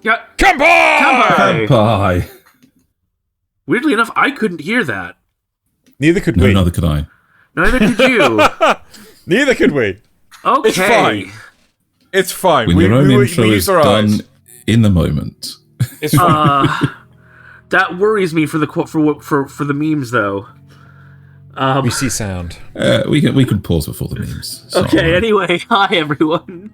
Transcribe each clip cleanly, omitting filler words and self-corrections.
Yeah. Kanpai! Kanpai! Weirdly enough, I couldn't hear that. Neither could No, we. neither could I. Neither could you. Neither could we. Okay. It's fine. It's fine. When your own intro we is used our done eyes. in the moment. It's fine. That worries me for the memes, though. We see sound. We can pause before the memes. It's not Okay, all right. anyway, hi everyone.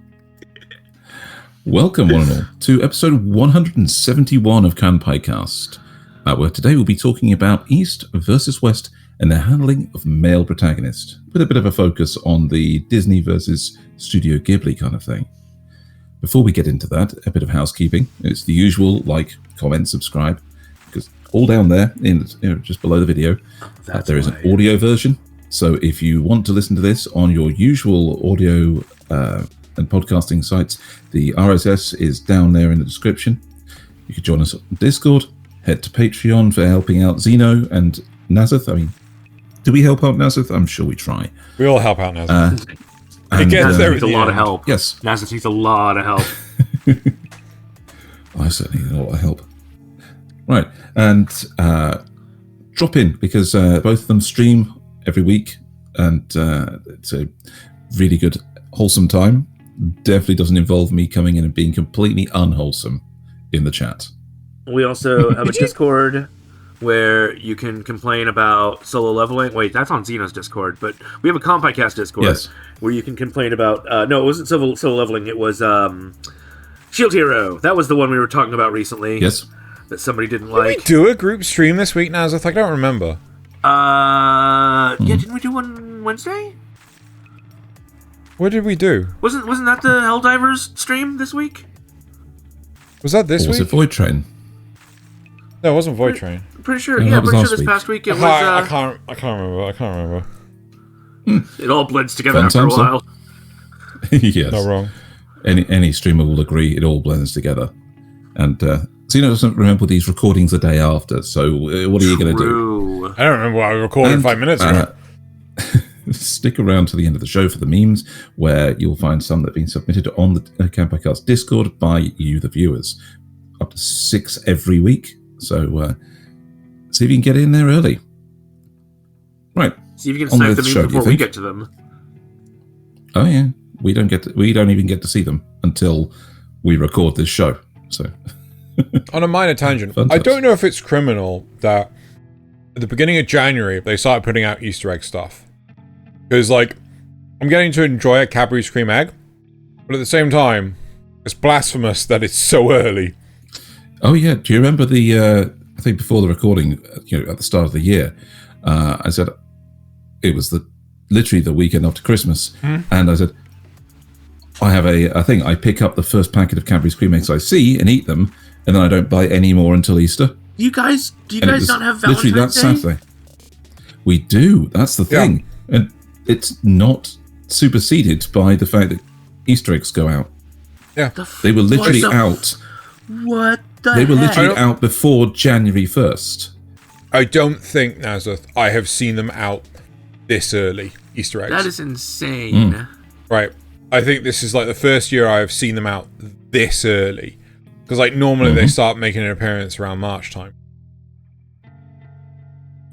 Welcome, one and all, to episode 171 of Kanpai Cast, where today we'll be talking about East versus West and the handling of male protagonists, with a bit of a focus on the Disney versus Studio Ghibli kind of thing. Before we get into that, a bit of housekeeping. It's the usual: like, comment, subscribe, because all down there, just below the video, there is an audio version. So if you want to listen to this on your usual audio and podcasting sites, the RSS is down there in the description. You can join us on Discord, head to Patreon for helping out Xeno and Nasuth. I mean, do we help out Nasuth? I'm sure we try. We all help out now. Nasuth needs a lot of help. Yes. Nasuth needs a lot of help. I certainly need a lot of help. Right, and drop in, because both of them stream every week, and it's a really good, wholesome time. Definitely doesn't involve me coming in and being completely unwholesome in the chat. We also have a Discord where you can complain about solo leveling. Wait, that's on Xeno's Discord, but we have a Kanpai Cast Discord where you can complain about... no, it wasn't solo leveling, it was Shûichirô. That was the one we were talking about recently. Yes. That somebody didn't Did like. we do a group stream this week, Nasuth? I don't remember. Yeah, didn't we do one Wednesday? What did we do? Wasn't that the Helldivers stream this week? Was that this Or was week? it Void Train? No, it wasn't Void Train. Pretty sure. No, Yeah, that was pretty sure last this week. past week it was. I can't remember. It all blends together Fun after a times, though. while. Yes. Not wrong. Any streamer will agree it all blends together. And Xeno doesn't remember these recordings the day after, so what are you going to do? True. I don't remember what I recorded 5 minutes ago. Stick around to the end of the show for the memes, where you'll find some that have been submitted on the Kanpai Cast Discord by you, the viewers. Up to 6 every week, so see if you can get in there early. Right. See if you can On snipe with the the memes show, do you before we think? get to them. Oh yeah, we don't even get to see them until we record this show. So On a minor tangent, Fun I times. don't know if it's criminal that at the beginning of January they started putting out Easter egg stuff. Because, like, I'm getting to enjoy a Cadbury's cream egg, but at the same time, it's blasphemous that it's so early. oh yeah, do you remember the? I think before the recording, at the start of the year, I said it was literally the weekend after Christmas, and I said I have a thing. I pick up the first packet of Cadbury's cream eggs I see and eat them, and then I don't buy any more until Easter. Do you guys And it was not have literally Valentine's that Day? Saturday. We do. That's the thing, and it's not superseded by the fact that Easter eggs go out. Yeah. They were literally out. What the They were heck? literally out before January 1st. I don't think, Nasuth, I have seen them out this early, Easter eggs. That is insane. Right. I think this is like the first year I have seen them out this early. Because like normally they start making an appearance around March time.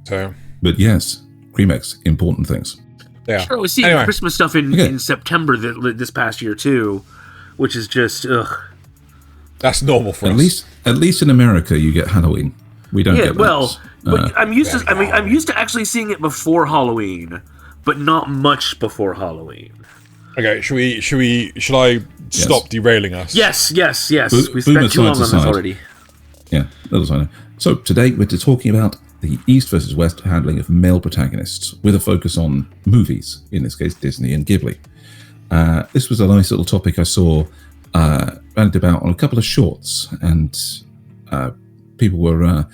So, But yes, cream eggs, important things. yeah. Sure, we see Anyway. Christmas stuff in September this past year too, which is just ugh. That's normal for us. At least in America, you get Halloween. We don't Yeah, get well, that. but I'm used to. I mean, I'm used to actually seeing it before Halloween, but not much before Halloween. Okay, should I stop derailing us? Yes. We Boomer spent too long on science this aside. already. Yeah, that was I know. So today we're talking about the East versus West handling of male protagonists, with a focus on movies, in this case Disney and Ghibli. This was a nice little topic I saw bandied about on a couple of shorts, and people were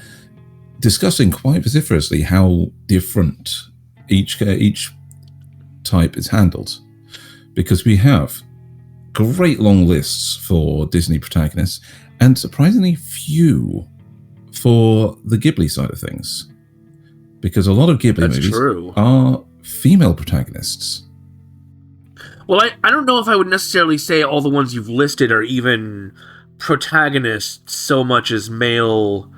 discussing quite vociferously how different each type is handled, because we have great long lists for Disney protagonists and surprisingly few for the Ghibli side of things, because a lot of Ghibli That's movies true. are female protagonists. Well, I don't know if I would necessarily say all the ones you've listed are even protagonists so much as male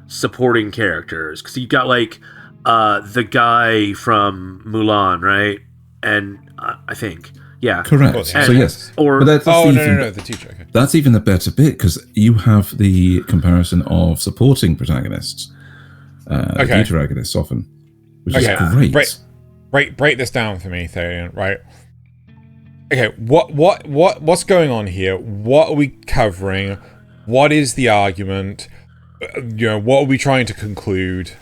supporting characters, because you got like the guy from Mulan, right? And I think, yeah, correct. And, so yes, or no, the teacher. Okay. That's even the better bit, because you have the comparison of supporting protagonists, the deuteragonists often, which is great. Break this down for me, Thaylien. Right. Okay. What's going on here? What are we covering? What is the argument? What are we trying to conclude?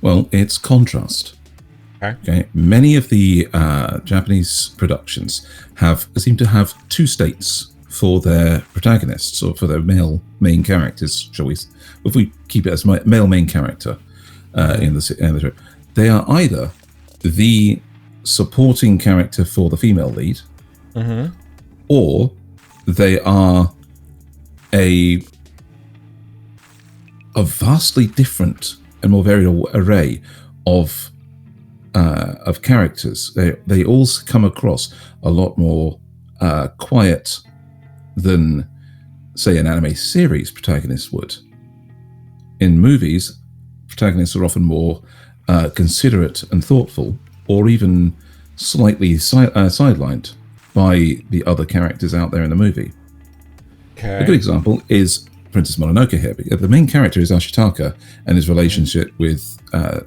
Well, it's contrast. Okay. Many of the Japanese productions seem to have two states for their protagonists, or for their male main characters, shall we? If we keep it as male main character in the trip, they are either the supporting character for the female lead, or they are a vastly different and more varied array of characters. They all come across a lot more quiet than, say, an anime series protagonist would. In movies, protagonists are often more considerate and thoughtful, or even slightly sidelined by the other characters out there in the movie. Okay. A good example is Princess Mononoke here. The main character is Ashitaka and his relationship with the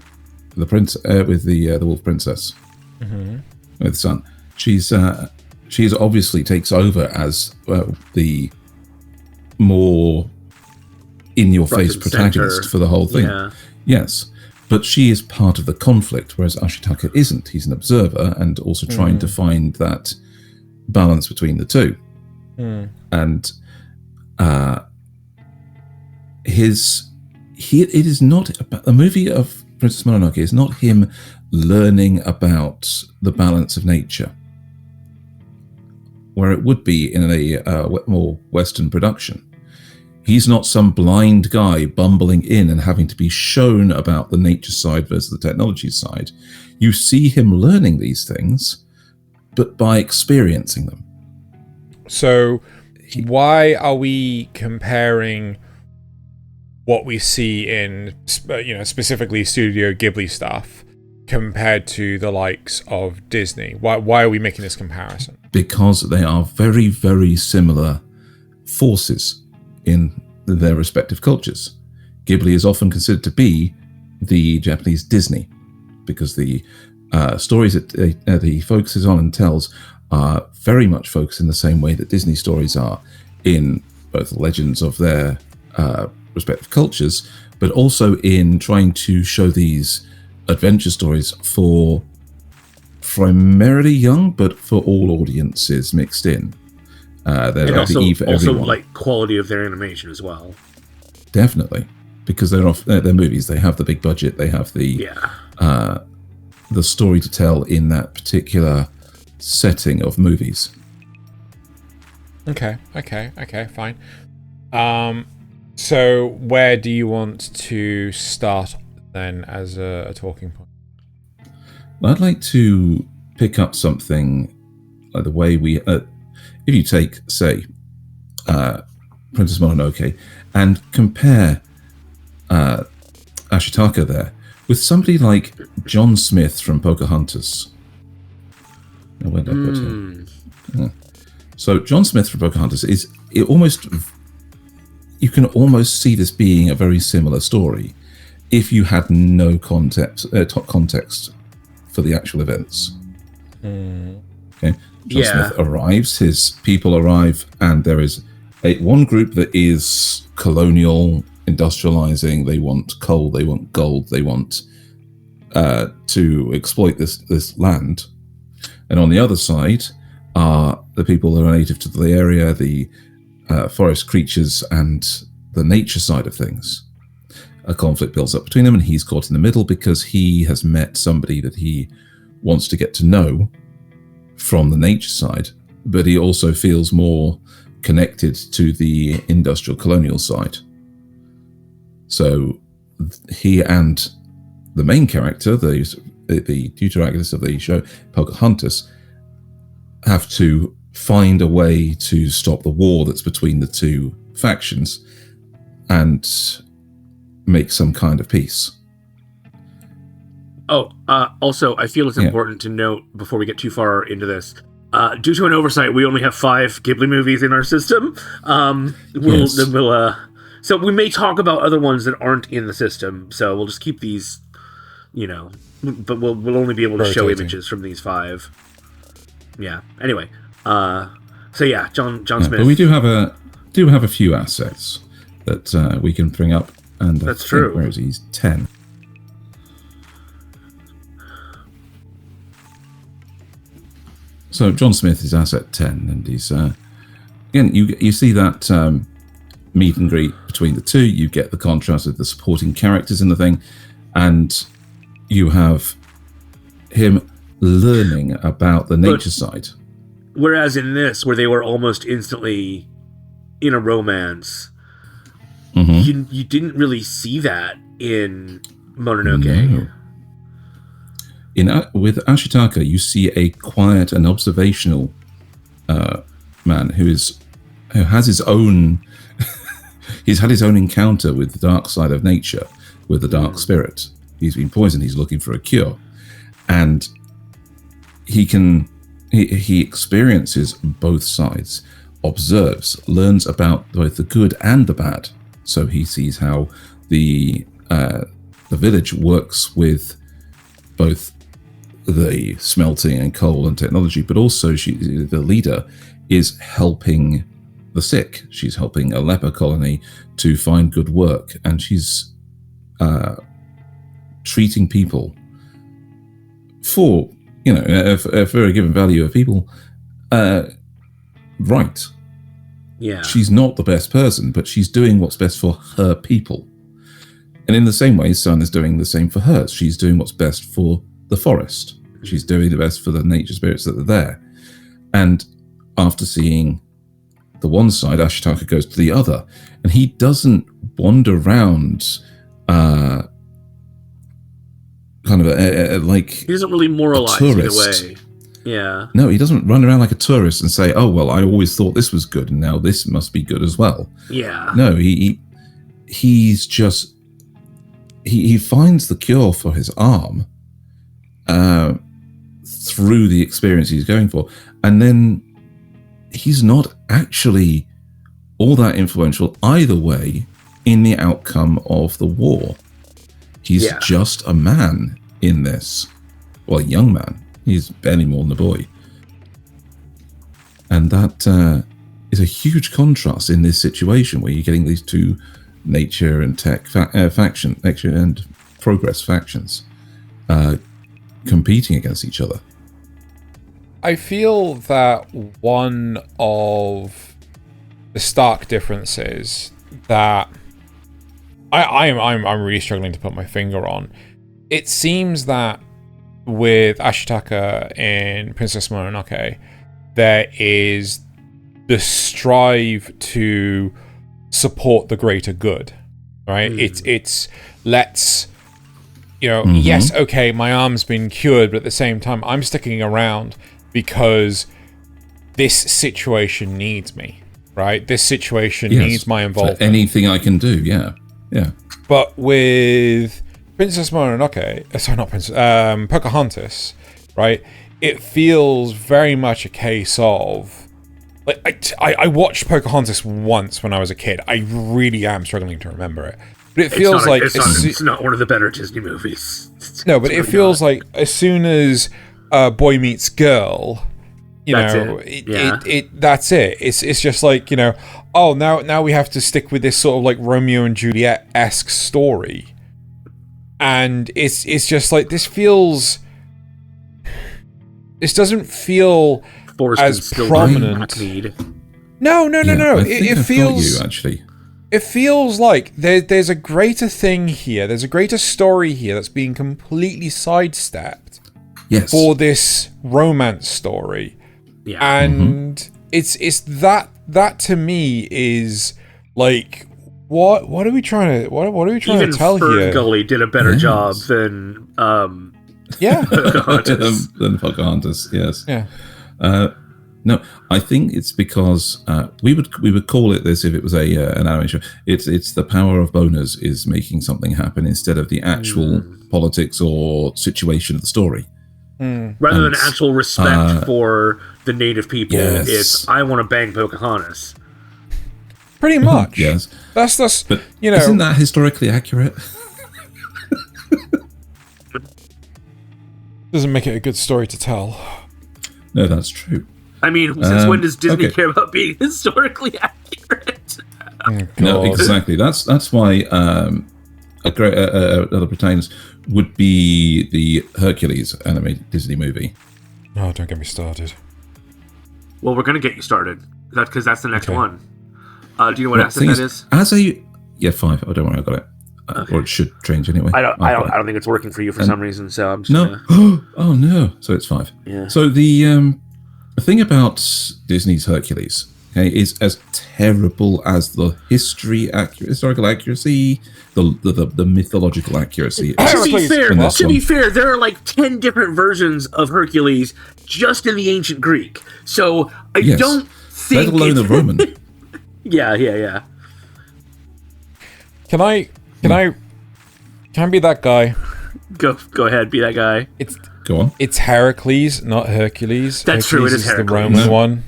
wolf princess, with the son. She's obviously takes over as the more in-your-face protagonist for the whole thing. Yeah. Yes, but she is part of the conflict, whereas Ashitaka isn't. He's an observer and also trying to find that balance between the two. And it is not a movie of Princess Mononoke is not him learning about the balance of nature, where it would be in a more Western production. He's not some blind guy bumbling in and having to be shown about the nature side versus the technology side. You see him learning these things, but by experiencing them. So why are we comparing what we see in, specifically Studio Ghibli stuff compared to the likes of Disney? Why are we making this comparison? Because they are very, very similar forces in their respective cultures. Ghibli is often considered to be the Japanese Disney, because the stories that he focuses on and tells are very much focused in the same way that Disney stories are, in both the legends of their respective cultures, but also in trying to show these adventure stories for primarily young, but for all audiences mixed in. And also like quality of their animation as well. Definitely, because they're movies. They have the big budget. They have the story to tell in that particular setting of movies. Okay, fine. So where do you want to start then as a talking point? Well, I'd like to pick up something like the way we... if you take, say, Princess Mononoke and compare Ashitaka there with somebody like John Smith from Pocahontas. Now, where did I put him? Yeah. So John Smith from Pocahontas you can almost see this being a very similar story if you had no context for the actual events. Okay. John Smith arrives, his people arrive, and there is one group that is colonial, industrializing. They want coal, they want gold, they want to exploit this land. And on the other side are the people that are native to the area, the forest creatures, and the nature side of things. A conflict builds up between them, and he's caught in the middle because he has met somebody that he wants to get to know from the nature side, but he also feels more connected to the industrial colonial side. So he and the main character, the deuteragonist of the show, Pocahantas, have to find a way to stop the war that's between the two factions and make some kind of peace. Also, I feel it's important to note before we get too far into this. Due to an oversight, we only have 5 Ghibli movies in our system. So we may talk about other ones that aren't in the system. So we'll just keep these, but we'll only be able to show images from these 5. Yeah. Anyway, John Smith. But we do have a few assets that we can bring up, and that's true. Where is he? He's 10. So John Smith is asset 10, and he's again. You see that meet and greet between the two. You get the contrast of the supporting characters in the thing, and you have him learning about the nature side. Whereas in this, where they were almost instantly in a romance, you didn't really see that in Mononoke. No. With Ashitaka, you see a quiet and observational man who has his own. He's had his own encounter with the dark side of nature, with the dark spirit. He's been poisoned. He's looking for a cure, and he experiences both sides, observes, learns about both the good and the bad. So he sees how the village works with both the smelting and coal and technology, but also the leader is helping the sick. She's helping a leper colony to find good work, and she's treating people for for a given value of people right. Yeah, she's not the best person, but she's doing what's best for her people. And in the same way, Sun is doing the same for hers. She's doing what's best for the forest. She's doing the best for the nature spirits that are there. And after seeing the one side, Ashitaka goes to the other, and he doesn't wander around like he doesn't really moralize either way. Yeah. No, he doesn't run around like a tourist and say, "Oh well, I always thought this was good, and now this must be good as well." Yeah. No, he's just he finds the cure for his arm through the experience he's going for, and then he's not actually all that influential either way in the outcome of the war. He's just a man in this, well, a young man. He's barely more than a boy, and that is a huge contrast in this situation where you're getting these two nature and tech nature and progress factions competing against each other. I feel that one of the stark differences that I'm really struggling to put my finger on. It seems that with Ashitaka in Princess Mononoke, there is the strive to support the greater good, right? It's let's, yes, okay, my arm's been cured, but at the same time, I'm sticking around because this situation needs me, right? This situation needs my involvement. For anything I can do, yeah. But with Princess Mononoke, sorry, not Princess, Pocahontas, right? It feels very much a case of, like, I watched Pocahontas once when I was a kid. I really am struggling to remember it. But it feels it's not one of the better Disney movies. No, but it feels like as soon as boy meets girl, that's it. It's just like, now we have to stick with this sort of like Romeo and Juliet-esque story. And it's just like, this doesn't feel as prominent. No. It feels you actually. It feels like there's a greater thing here. There's a greater story here that's being completely sidestepped. Yes. For this romance story. Yeah. And it's that to me is like, what are we trying to Even to tell Fern here? Gully did a better job than Yeah. Than Pocahontas, yes. Yeah. No, I think it's because we would call it this if it was an anime show. It's the power of boners is making something happen instead of the actual politics or situation of the story. Rather than actual respect for the native people, yes. it's I want to bang Pocahontas. Pretty much. Yes. That's but you know, isn't that historically accurate? Doesn't make it a good story to tell. No, that's true. I mean, since when does Disney care about being historically accurate? No, exactly. That's why a great other protagonist would be the Hercules animated Disney movie. Oh, don't get me started. Well, we're gonna get you started because that's the next one. Do you know what accent that is? 5. Oh, don't worry, I got it. Or it should change anyway. I don't think it's working for you for some reason. So I'm just Oh no! So it's 5. Yeah. So the thing about Disney's Hercules, okay, is as terrible as the historical accuracy, the mythological accuracy. To be fair, there are like 10 different versions of Hercules just in the ancient Greek. So I don't think, let alone the Roman. Yeah. Can I be that guy? Go ahead, be that guy. Go on. It's Heracles, not Hercules. That's Hercules true. It is Heracles. The Roman one.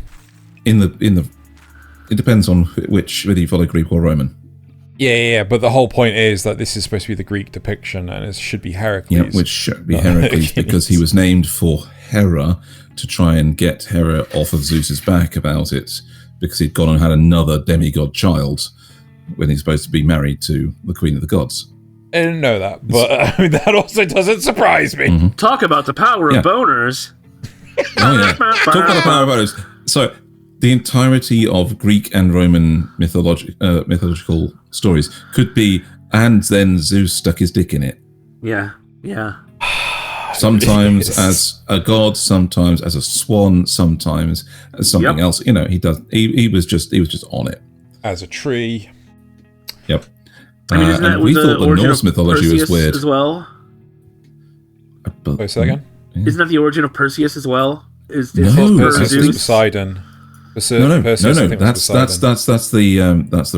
It depends on whether you follow Greek or Roman. Yeah. But the whole point is that this is supposed to be the Greek depiction, and it should be Heracles. Yeah, which should be Heracles because he was named for Hera to try and get Hera off of Zeus's back about it, because he'd gone and had another demigod child when he's supposed to be married to the Queen of the Gods. I didn't know that, but that also doesn't surprise me. Mm-hmm. Talk about the power of boners. Oh yeah, talk about the power of boners. So the entirety of Greek and Roman mythological stories could be, and then Zeus stuck his dick in it. Yeah. Sometimes as a god, sometimes as a swan, sometimes as something else. You know, he was just on it. As a tree. Yep. I mean, isn't that we the thought the origin Norse of mythology Perseus was weird as well? Wait, say again? Isn't that the origin of Perseus as well? Is Perseus was Poseidon. No. That's the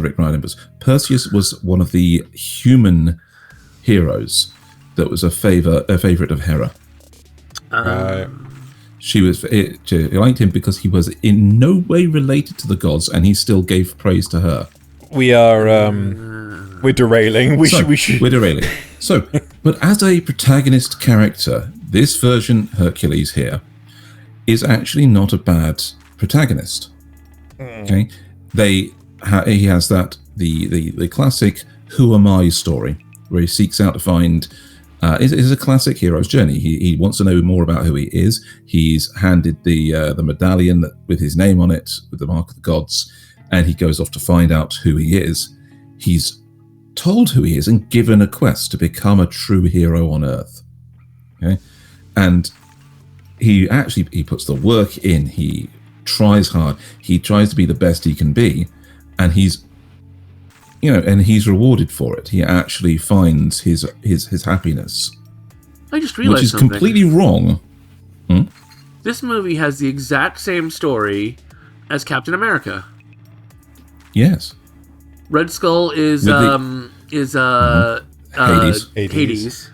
Rick Riordan. But Perseus was one of the human heroes that was a favorite of Hera. Right. She liked him because he was in no way related to the gods, and he still gave praise to her. We are we're derailing. We're derailing. So, but as a protagonist character, this version Hercules here is actually not a bad protagonist. Okay, he has that the classic "Who am I" story where he seeks out to find. Is a classic hero's journey. He wants to know more about who he is. He's handed the medallion with his name on it, with the mark of the gods, and he goes off to find out who he is. He's told who he is and given a quest to become a true hero on Earth. Okay, and he puts the work in. He tries hard. He tries to be the best he can be, and he's rewarded for it. He actually finds his happiness. I just realized which is something. Completely wrong. This movie has the exact same story as Captain America. Yes. Red Skull is Hades.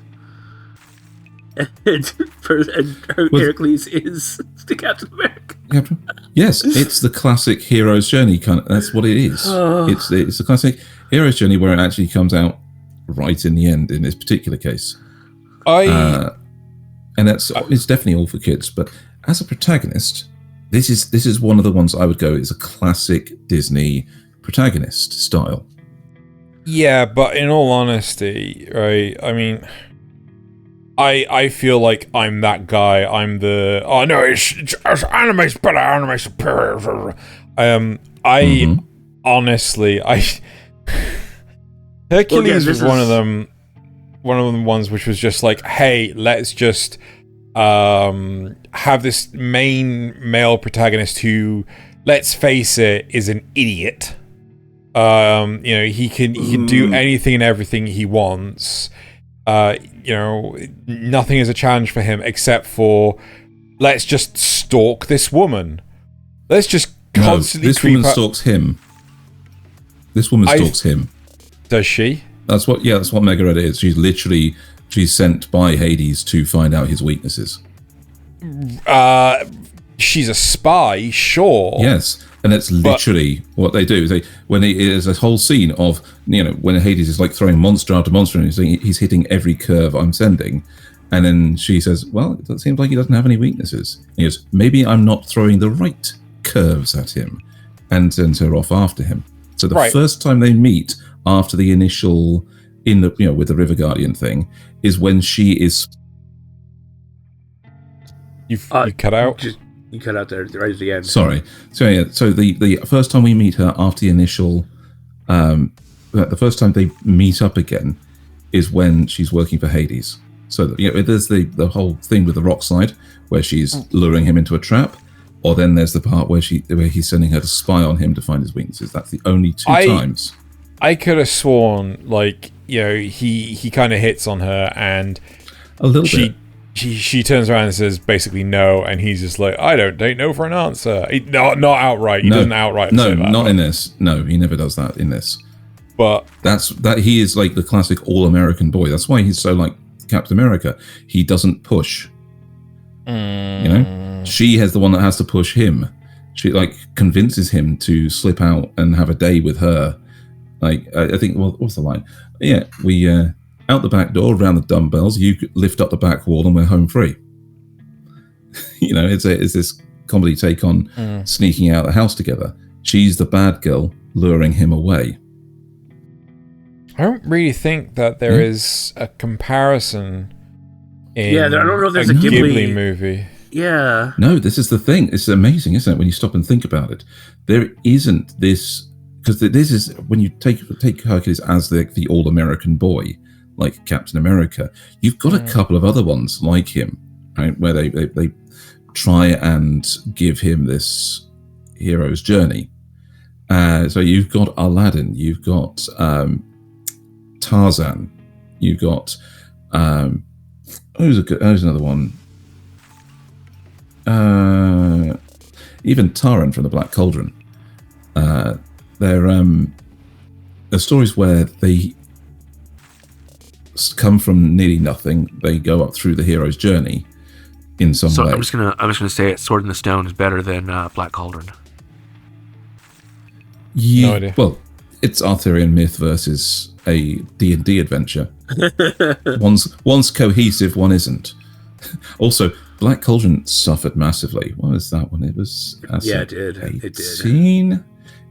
and Hercules is the Captain America. Yes, it's the classic hero's journey kind of. That's what it is. It's the classic hero's journey where it actually comes out right in the end. In this particular case, and it's definitely all for kids. But as a protagonist, this is one of the ones I would go is a classic Disney protagonist style. Yeah, but in all honesty, right? I mean, I feel like I'm that guy. I'm the it's anime's better, anime's superior. Honestly, Hercules was one of them ones which was just like, hey, let's just have this main male protagonist who, let's face it, is an idiot. He can do anything and everything he wants. Nothing is a challenge for him except for let's just stalk this woman. Let's just constantly this woman stalks him. This woman stalks him. Does she? That's what Megaretta is. She's sent by Hades to find out his weaknesses. She's a spy, sure. Yes, and that's literally what they do. There's a whole scene of, when Hades is like throwing monster after monster, and he's hitting every curve I'm sending, and then she says, "Well, it seems like he doesn't have any weaknesses." And he goes, "Maybe I'm not throwing the right curves at him," and sends her off after him. So the first time they meet after the initial with the River Guardian thing is when she is. You cut out. You cut out there right at the end. Sorry. So the first time we meet her after the initial, the first time they meet up again is when she's working for Hades. So there's the whole thing with the rock slide where she's luring him into a trap, or then there's the part where he's sending her to spy on him to find his weaknesses. That's the only two times. I could have sworn he kind of hits on her and a little bit. She turns around and says basically no, and he's just like, I don't take no for an answer. Not outright. He doesn't outright say that. Not in this. No, he never does that in this. But he is like the classic all-American boy. That's why he's so like Captain America. He doesn't push. She has the one that has to push him. She convinces him to slip out and have a day with her. I think, what's the line? Yeah, we out the back door, around the dumbbells, you lift up the back wall and we're home free. It's this comedy take on sneaking out of the house together. She's the bad girl luring him away. I don't really think that there is a comparison in I don't know if there's a Ghibli movie. Yeah. No, this is the thing. It's amazing, isn't it, when you stop and think about it? There isn't this, because this is, when you take Hercules as the all-American boy, like Captain America, you've got a couple of other ones like him, right, where they try and give him this hero's journey. So you've got Aladdin, you've got Tarzan, you've got who's another one? Even Taran from the Black Cauldron. They're stories where they come from nearly nothing. They go up through the hero's journey in some way. I'm just gonna say it. Sword in the Stone is better than Black Cauldron. No idea. Well, it's Arthurian myth versus a D&D adventure. One's cohesive, one isn't. Also, Black Cauldron suffered massively. What was that one? It was it did. 18? It did.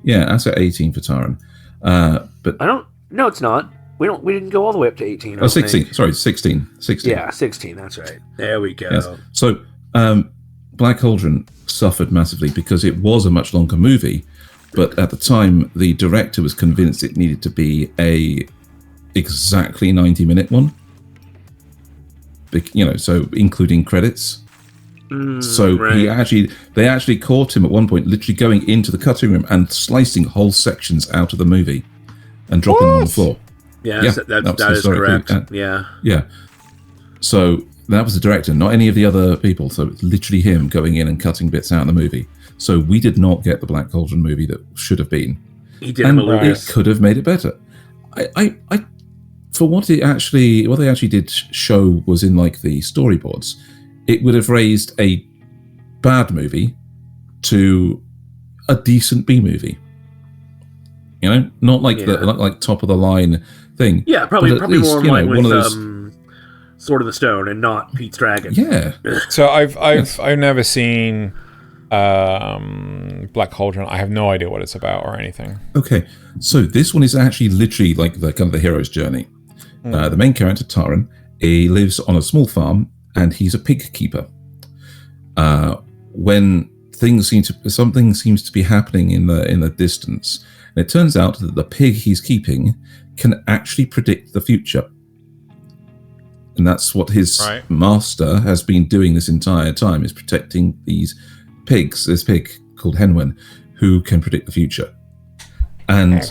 Yeah, that's at 18 for Taran. But I don't. No, it's not. We didn't go all the way up to 18. Oh, 16. Sorry, 16. 16. Yeah, 16. That's right. There we go. Yes. So, Black Cauldron suffered massively because it was a much longer movie, but at the time, the director was convinced it needed to be a exactly 90-minute one. So including credits. Right. They actually caught him at one point, literally going into the cutting room and slicing whole sections out of the movie and dropping them on the floor. Yeah, that is correct. Yeah. So that was the director, not any of the other people. So it's literally him going in and cutting bits out of the movie. So we did not get the Black Cauldron movie that should have been. He did, and it could have made it better. I for what they actually did show was in like the storyboards, it would have raised a bad movie to a decent B movie. Not like like top of the line thing. Yeah, probably more in line with Sword of the Stone and not Pete's Dragon. Yeah. So I've never seen Black Cauldron. I have no idea what it's about or anything. Okay, so this one is actually literally like the kind of the hero's journey. The main character, Taran, he lives on a small farm and he's a pig keeper. When something seems to be happening in the distance, and it turns out that the pig he's keeping can actually predict the future. And that's what his master has been doing this entire time, is protecting these pigs, this pig called Henwen, who can predict the future. And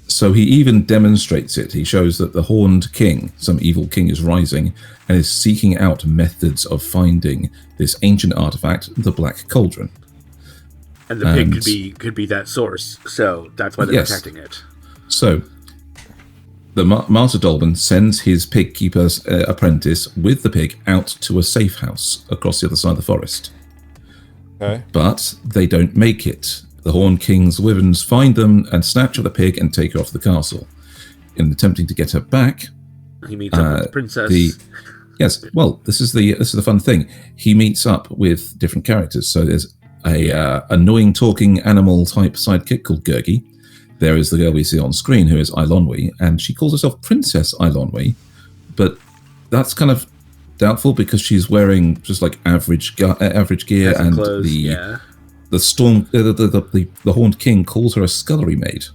so he even demonstrates it. He shows that the horned king, some evil king, is rising and is seeking out methods of finding this ancient artifact, the Black Cauldron. And the pig could be that source, so that's why they're protecting it. So, the Master Dolben sends his pig keeper's apprentice with the pig out to a safe house across the other side of the forest. Okay. But they don't make it. The Horn King's wyverns find them and snatch up the pig and take her off to the castle. In attempting to get her back, he meets up with the princess. Yes, well, this is the fun thing. He meets up with different characters. So there's a annoying talking animal type sidekick called Gurgi. There is the girl we see on screen who is Eilonwy, and she calls herself Princess Eilonwy, but that's kind of doubtful because she's wearing just like average gear, and clothes, the storm the Horned King calls her a scullery maid.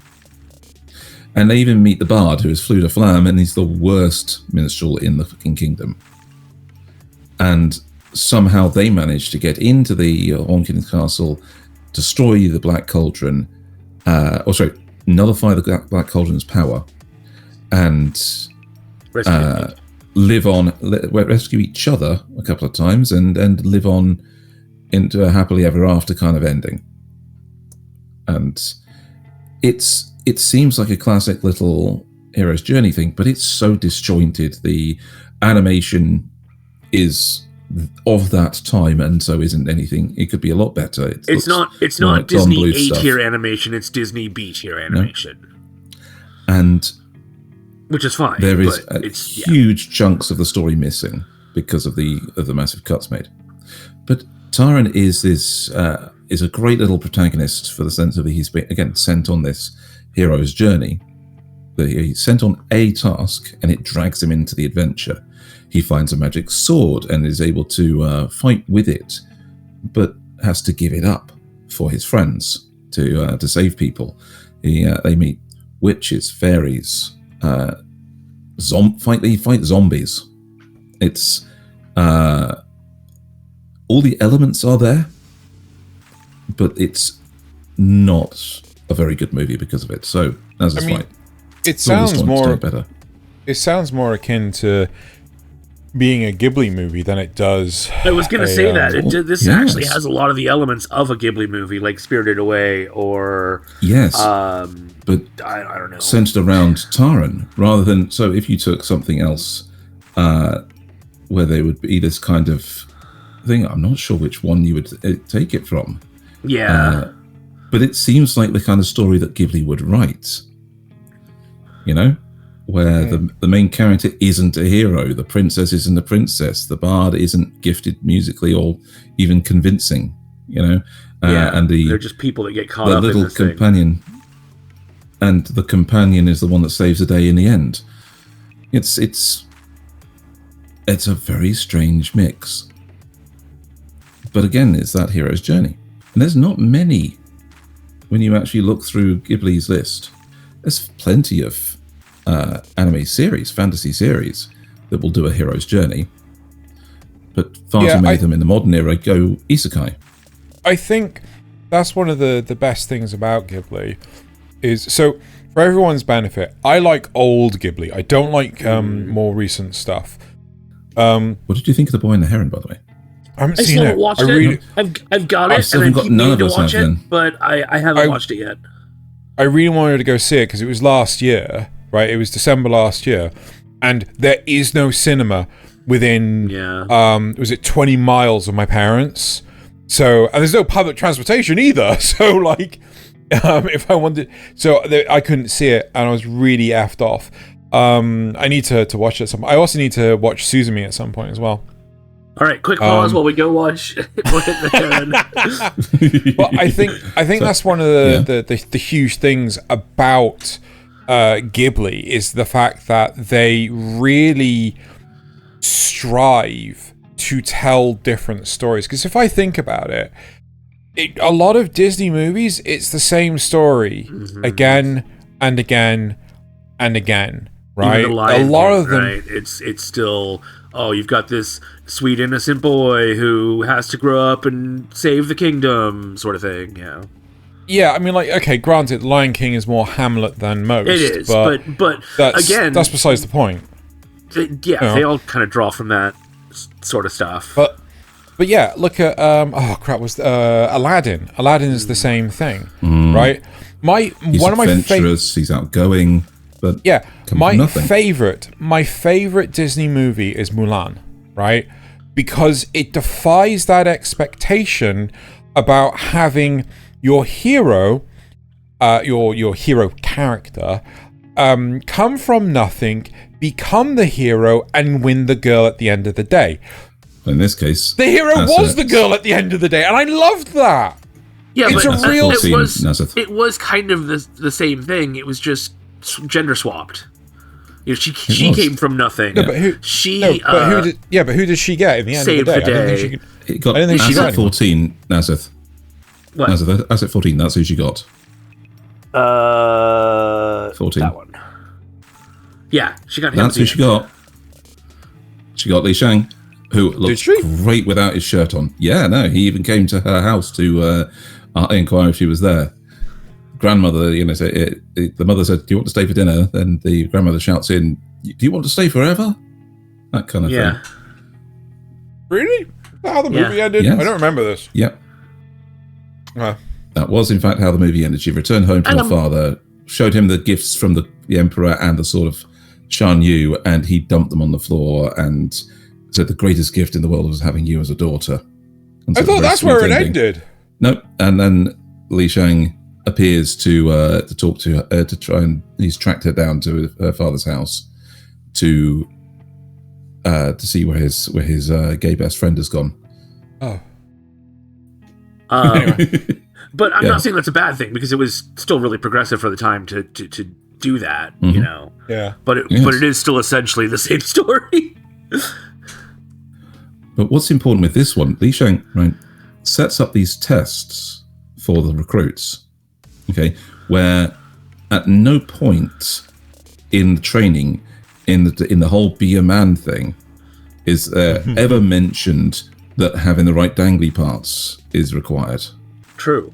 And they even meet the bard, who is Fleur de Flamme, and he's the worst minstrel in the fucking kingdom. And somehow they manage to get into the Horned King's castle, destroy the Black Cauldron, nullify the Black Cauldron's power, and rescue each other a couple of times, and live on into a happily ever after kind of ending. And it seems like a classic little hero's journey thing, but it's so disjointed. The animation is of that time, and so isn't anything. It could be a lot better. It's not Disney A-tier animation. It's Disney B-tier animation, and which is fine. There is huge chunks of the story missing because of the massive cuts made. But Taran is a great little protagonist for the sense of he's been again sent on this hero's journey. He's sent on a task, and it drags him into the adventure. He finds a magic sword and is able to fight with it, but has to give it up for his friends to save people. They meet witches, fairies, fight zombies. It's all the elements are there, but it's not a very good movie because of it. So as a fight, it sounds more better. It sounds more akin to being a Ghibli movie than it does. I was going to say that this actually has a lot of the elements of a Ghibli movie, like Spirited Away, or but I don't know, centered around Taran rather than. So if you took something else, where there would be this kind of thing, I'm not sure which one you would take it from. Yeah, but it seems like the kind of story that Ghibli would write. You know. Where the main character isn't a hero, the princess isn't a princess, the bard isn't gifted musically or even convincing, you know. And they're just people that get caught up in this companion, and the companion is the one that saves the day in the end. It's a very strange mix, but again, it's that hero's journey, and there's not many. When you actually look through Ghibli's list, there's plenty of anime series, fantasy series that will do a hero's journey, but far too many of them in the modern era go isekai. I think that's one of the best things about Ghibli is, so for everyone's benefit, I like old Ghibli. I don't like more recent stuff. What did you think of The Boy and the Heron, by the way? I haven't seen it. I've got it, and I keep meaning to watch it, but I haven't watched it yet. I really wanted to go see it because it was last year. Right, it was December last year, and there is no cinema within, was it 20 miles of my parents? So, and there's no public transportation either. So, like, if I wanted, I couldn't see it, and I was really effed off. I need to watch it at some point. I also need to watch Suzumi at some point as well. All right, quick pause while we go watch the Taran. Well, I think that's one of the huge things about Ghibli is the fact that they really strive to tell different stories. Because if I think about it, a lot of Disney movies, it's the same story again and again and again, right? Even the Lion King, of them, right? It's still, you've got this sweet innocent boy who has to grow up and save the kingdom, sort of thing. Yeah. Yeah, I mean, like, okay, granted, Lion King is more Hamlet than most. It is, but that's besides the point. They all kind of draw from that sort of stuff. But But yeah, look at Aladdin. Aladdin is the same thing, right? He's one of my adventurous. He's outgoing, but my favorite Disney movie is Mulan, right? Because it defies that expectation about having your hero, your hero character, come from nothing, become the hero, and win the girl at the end of the day. In this case, the hero was the girl at the end of the day, and I loved that. Yeah, it's but a real. It was kind of the same thing. It was just gender swapped. You know, she came from nothing. No, but who did she get in the end of the day? I don't think she got 14, Nasuth. What? Nasuth, asset 14, that's who she got. 14. That one. Yeah, she got him. That's who she got. She got Li Shang, who looked great without his shirt on. Yeah, no, he even came to her house to inquire if she was there. Grandmother, the mother said, "Do you want to stay for dinner?" Then the grandmother shouts in, "Do you want to stay forever?" That kind of thing. Really? Is that how the movie ended? Yes. I don't remember this. Yep. That was, in fact, how the movie ended. She returned home to her father, showed him the gifts from the emperor and the sword of Shan Yu, and he dumped them on the floor and said the greatest gift in the world was having you as a daughter. I thought that's where it ended. Nope. And then Li Shang appears to talk to her, to try, and he's tracked her down to her father's house to see where his gay best friend has gone. Oh. Anyway. But I'm not saying that's a bad thing, because it was still really progressive for the time to do that, you know. Yeah. But it is still essentially the same story. But what's important with this one, Li Shang, right, sets up these tests for the recruits. Okay, where at no point in the training, in the whole be a man thing, is ever mentioned that having the right dangly parts is required. True.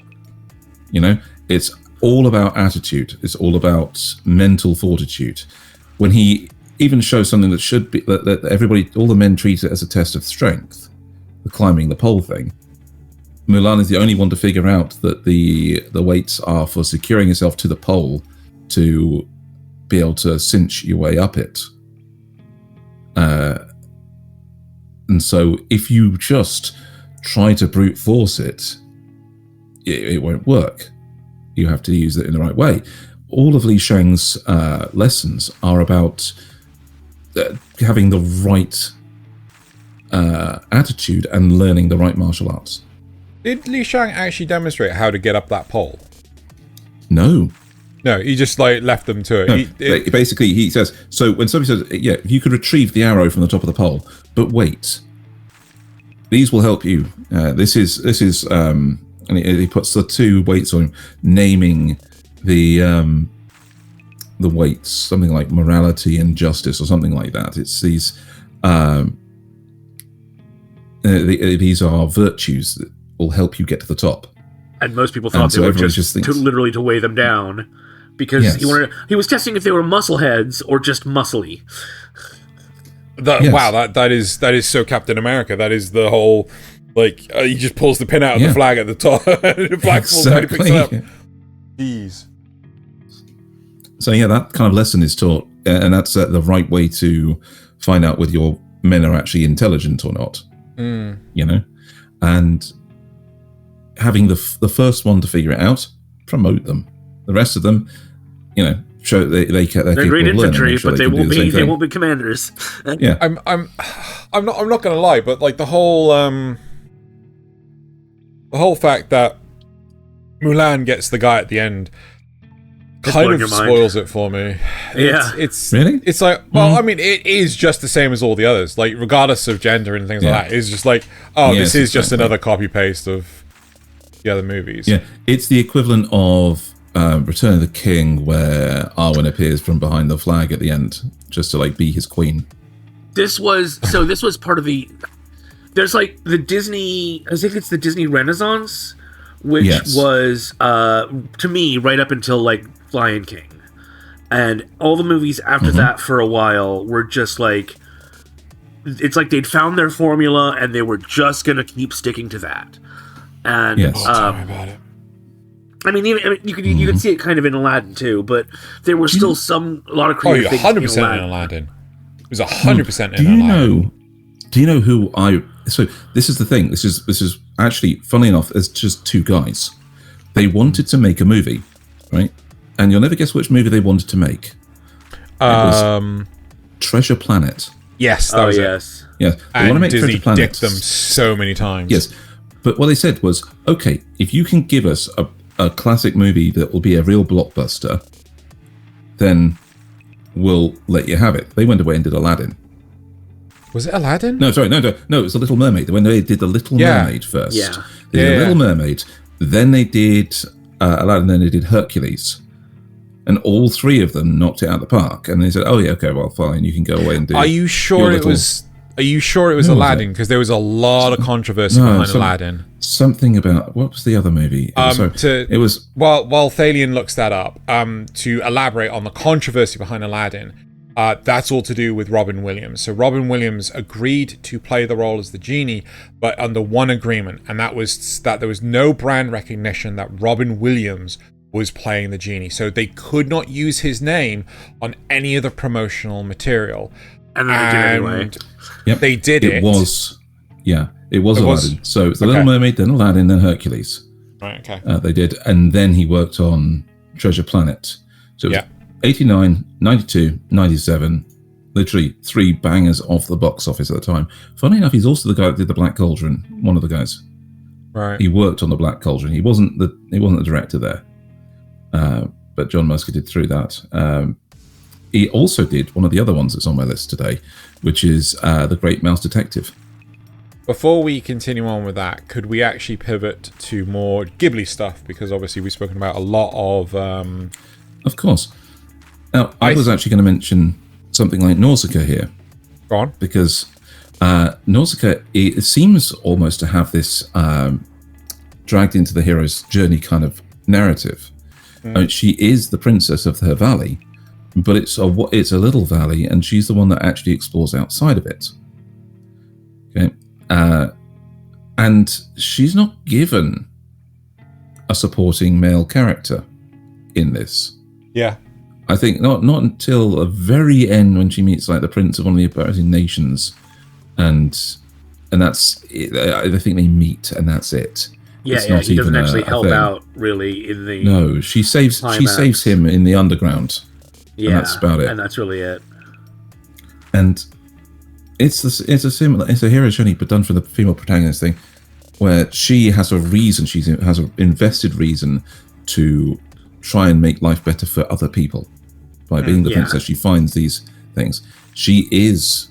You know, it's all about attitude. It's all about mental fortitude. When he even shows something that should be that everybody, all the men treat it as a test of strength, the climbing the pole thing. Mulan is the only one to figure out that the weights are for securing yourself to the pole to be able to cinch your way up it. And so if you just try to brute force it, it won't work. You have to use it in the right way. All of Li Shang's lessons are about having the right attitude and learning the right martial arts. Did Li Shang actually demonstrate how to get up that pole? No, he just left them to it. No, basically, he says, so when somebody says, yeah, you could retrieve the arrow from the top of the pole, but wait, these will help you. This is and he puts the 2 weights on him, naming the weights, something like morality and justice or something like that. It's these these are virtues that will help you get to the top. And most people thought they were just literally to weigh them down, because he was testing if they were muscle heads or just muscly. Wow, that is so Captain America. That is the whole, he just pulls the pin out of the flag at the top, and the flag falls down, he picks it up. Jeez. So that kind of lesson is taught, and that's the right way to find out whether your men are actually intelligent or not. You know, and having the first one to figure it out, promote them. The rest of them, show they're great infantry, but they won't be commanders. Yeah, I'm not gonna lie, but the whole fact that Mulan gets the guy at the end kind of spoils it for me. Yeah, it's really. It's I mean, it is just the same as all the others. Regardless of gender and things like that, it's just this is just another copy paste of the other movies. Yeah, it's the equivalent of Return of the King, where Arwen appears from behind the flag at the end, just to be his queen. This was part of the. There's the Disney. I think it's the Disney Renaissance, which was to me right up until Lion King, and all the movies after that for a while were just it's like they'd found their formula and they were just going to keep sticking to that. And tell me about it. I mean, you could see it kind of in Aladdin too, but there were still a lot of creative things 100% in Aladdin. It was 100% in Aladdin. Do you know who So this is the thing. This is actually, funny enough, it's just two guys. They wanted to make a movie, right? And you'll never guess which movie they wanted to make. It was Treasure Planet. Yes, that was yes. it. Yes, they want to make Disney Treasure Planet. dicked them so many times. Yes, but what they said was, okay, if you can give us a classic movie that will be a real blockbuster, then we'll let you have it. They went away and did Aladdin. Was it Aladdin? No, sorry, no, it was The Little Mermaid. When they did The Little Mermaid first. Yeah. They did The Little Mermaid, then they did Aladdin, then they did Hercules. And all three of them knocked it out of the park. And they said, oh yeah, okay, well, fine, you can go away and do Are you sure it was Aladdin? Because there was a lot of controversy behind Aladdin. Something about, what was the other movie? It was... While Thaylien looks that up, to elaborate on the controversy behind Aladdin, that's all to do with Robin Williams. So Robin Williams agreed to play the role as the genie, but under one agreement, and that was that there was no brand recognition that Robin Williams was playing the genie. So they could not use his name on any of the promotional material. And they did anyway. Yep. They did it. It was Aladdin. So it's The Little Mermaid, then Aladdin, then Hercules. Right, okay. They did. And then he worked on Treasure Planet. So it was 89, 92, 97, literally three bangers off the box office at the time. Funny enough, he's also the guy that did the Black Cauldron, one of the guys. Right. He worked on the Black Cauldron. He wasn't the director there. But John Musker did through that. He also did one of the other ones that's on my list today, which is The Great Mouse Detective. Before we continue on with that, could we actually pivot to more Ghibli stuff? Because obviously we've spoken about a lot of... Of course. Now, I was actually going to mention something like Nausicaa here. Go on. Because Nausicaa, it seems almost to have this dragged into the hero's journey kind of narrative. She is the princess of her valley, but it's a little valley, and she's the one that actually explores outside of it. Okay, and she's not given a supporting male character in this. Yeah, I think not until the very end when she meets like the prince of one of the opposing nations, and that's it. I think they meet, and that's it. Yeah, he doesn't actually help out really in the. No, she saves him in the underground. Yeah, and that's about it. And that's really it. And it's a hero's journey, but done for the female protagonist thing, where she has a reason. She has an invested reason to try and make life better for other people by being the princess. She finds these things. She is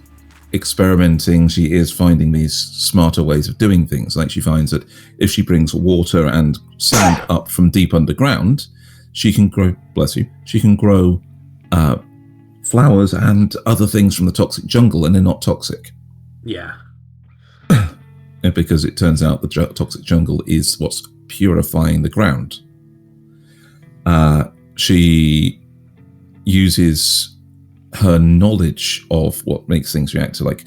experimenting. She is finding these smarter ways of doing things. Like she finds that if she brings water and sand up from deep underground, she can grow. Bless you. She can grow flowers and other things from the toxic jungle, and they're not toxic. Yeah. Because it turns out the toxic jungle is what's purifying the ground. She uses her knowledge of what makes things react to, like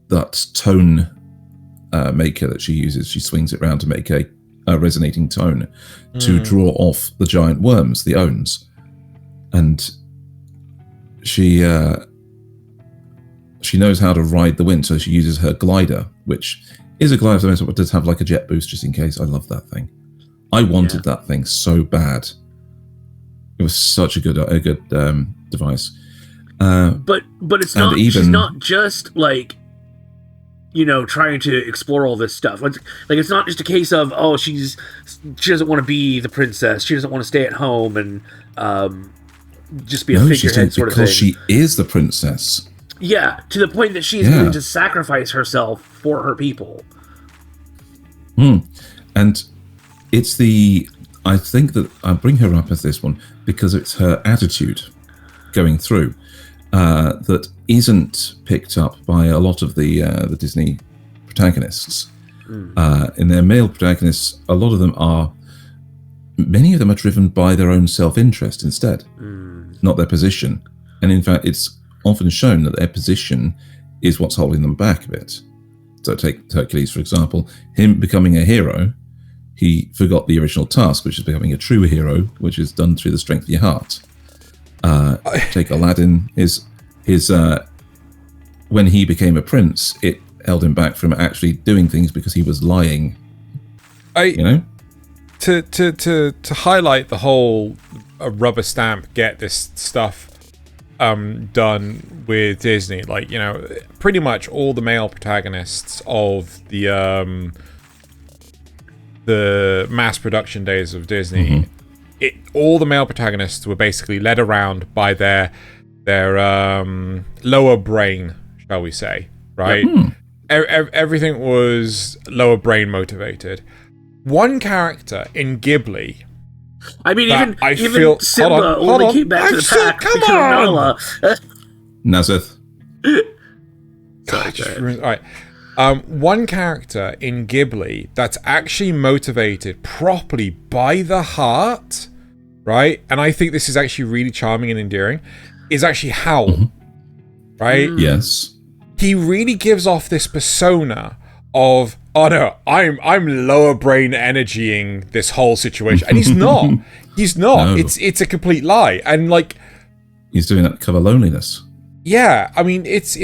that tone maker that she uses. She swings it around to make a resonating tone to draw off the giant worms, the Ons, and she knows how to ride the wind. So she uses her glider, which is a glider, but does have like a jet boost just in case. I love that thing. I wanted that thing so bad. It was such a good device. But it's not. She's not just like, trying to explore all this stuff. Like it's not just a case of she doesn't want to be the princess. She doesn't want to stay at home and just be a figurehead sort of thing. Because she is the princess. Yeah, to the point that she is willing to sacrifice herself for her people. And it's I think that I bring her up as this one because it's her attitude going through that isn't picked up by a lot of the Disney protagonists. In their male protagonists, many of them are driven by their own self-interest instead, not their position. And in fact, it's often shown that their position is what's holding them back a bit. So take Hercules, for example. Him becoming a hero, he forgot the original task, which is becoming a true hero, which is done through the strength of your heart. Take Aladdin, when he became a prince, it held him back from actually doing things because he was lying. To highlight the whole rubber stamp, get this stuff done with Disney, like, pretty much all the male protagonists of the mass production days of Disney, all the male protagonists were basically led around by their lower brain, shall we say, right? Everything was lower brain motivated. One character in Ghibli, I mean, even feel, Simba only came back to the pack because of Nala. Nasuth. Alright. One character in Ghibli that's actually motivated properly by the heart, right? And I think this is actually really charming and endearing, is actually Howl, right? Yes. He really gives off this persona of, oh no, I'm lower brain energying this whole situation, and he's not. He's not. No. It's a complete lie, and like he's doing that to cover loneliness. Yeah, I mean, it's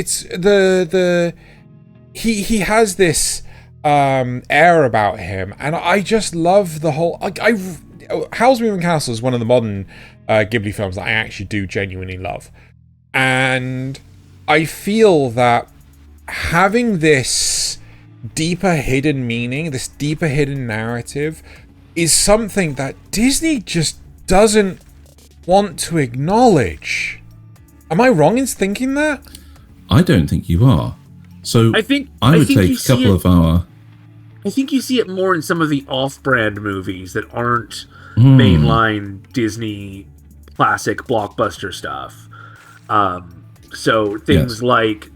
he has this air about him, and I just love the whole. Howl's Moving Castle is one of the modern Ghibli films that I actually do genuinely love, and I feel that having this deeper hidden meaning, this deeper hidden narrative, is something that Disney just doesn't want to acknowledge. Am I wrong in thinking that? I don't think you are. So I would take a couple of our... I think you see it more in some of the off-brand movies that aren't mainline Disney classic blockbuster stuff. So things like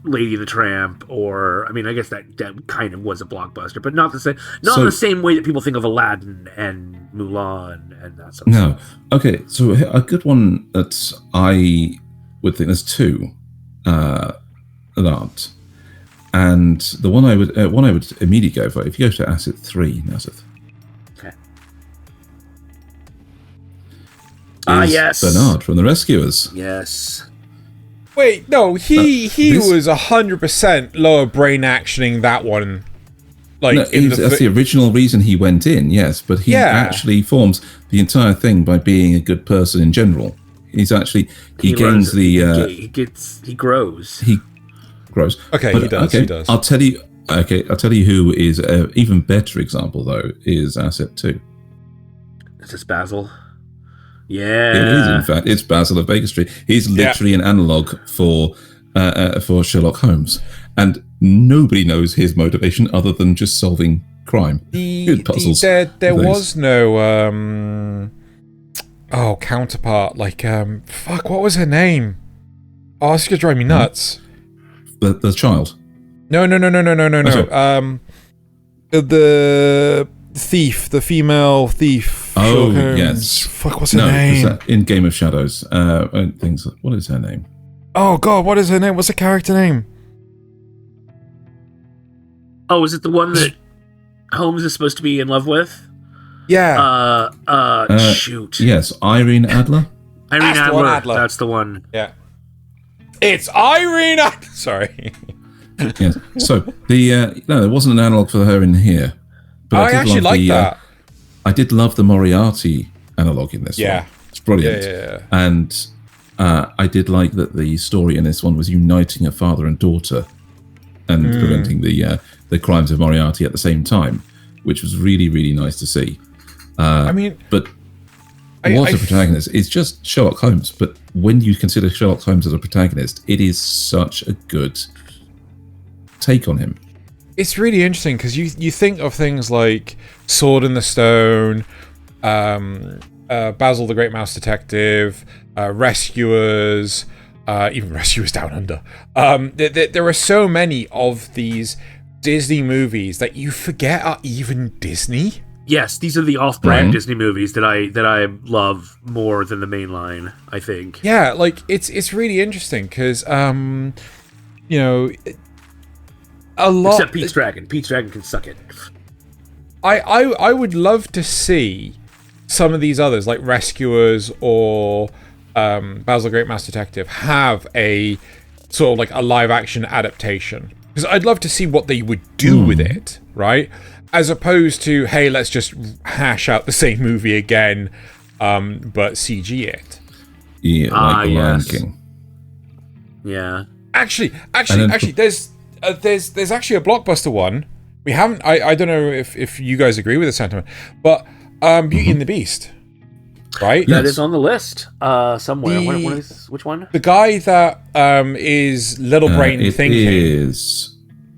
Lady and the Tramp, or I mean, I guess that kind of was a blockbuster, but not the same. Not in the same way that people think of Aladdin and Mulan and that sort of stuff. Okay, so a good one that I would think there's two that aren't, and the one I would immediately go for, if you go to Asset 3, Nasuth. Okay. Yes, Bernard from The Rescuers. Yes. Wait, no, he was 100% lower brain actioning that one. Like, that's the original reason he went in, yes, but he actually forms the entire thing by being a good person in general. He's actually he grows. He grows. He grows. Okay, but, he does. Okay, he does. I'll tell you who is an even better example though is Asset 2. Is this Basil? Yeah, it is. In fact, it's Basil of Baker Street. He's literally an analog for Sherlock Holmes, and nobody knows his motivation other than just solving crime. Good puzzles. There was no counterpart. Like what was her name? Oh, this is gonna drive me nuts. The child. No. The thief, the female thief. Oh, yes. Fuck, what's her name? In Game of Shadows. What is her name? Oh, God, what is her name? What's the character name? Oh, is it the one that Holmes is supposed to be in love with? Yeah. Shoot. Yes, Irene Adler. Irene Adler. That's the one. Yeah. It's Irene Adler. Sorry. Yes. So, there wasn't an analog for her in here. But I actually like that. I did love the Moriarty analog in this one. It's brilliant. Yeah. And I did like that the story in this one was uniting a father and daughter and preventing the crimes of Moriarty at the same time, which was really, really nice to see. But what a protagonist. It's just Sherlock Holmes, but when you consider Sherlock Holmes as a protagonist, it is such a good take on him. It's really interesting because you think of things like Sword in the Stone, Basil the Great Mouse Detective, Rescuers, even Rescuers Down Under. There are so many of these Disney movies that you forget are even Disney. Yes, these are the off-brand Disney movies that I love more than the main line, I think. Yeah, like it's really interesting because you know, a lot. Except Pete's Dragon. Pete's Dragon can suck it. I would love to see some of these others, like Rescuers or Basil the Great Master Detective, have a sort of like a live-action adaptation. Because I'd love to see what they would do with it, right? As opposed to, hey, let's just hash out the same movie again, but CG it. Yeah, like the Lion King. Yeah. Actually, there's actually a blockbuster one. We haven't. I don't know if you guys agree with the sentiment, but Beauty and the Beast, right? That is on the list somewhere. Which one? The guy that is Little Brain Thinking. It is.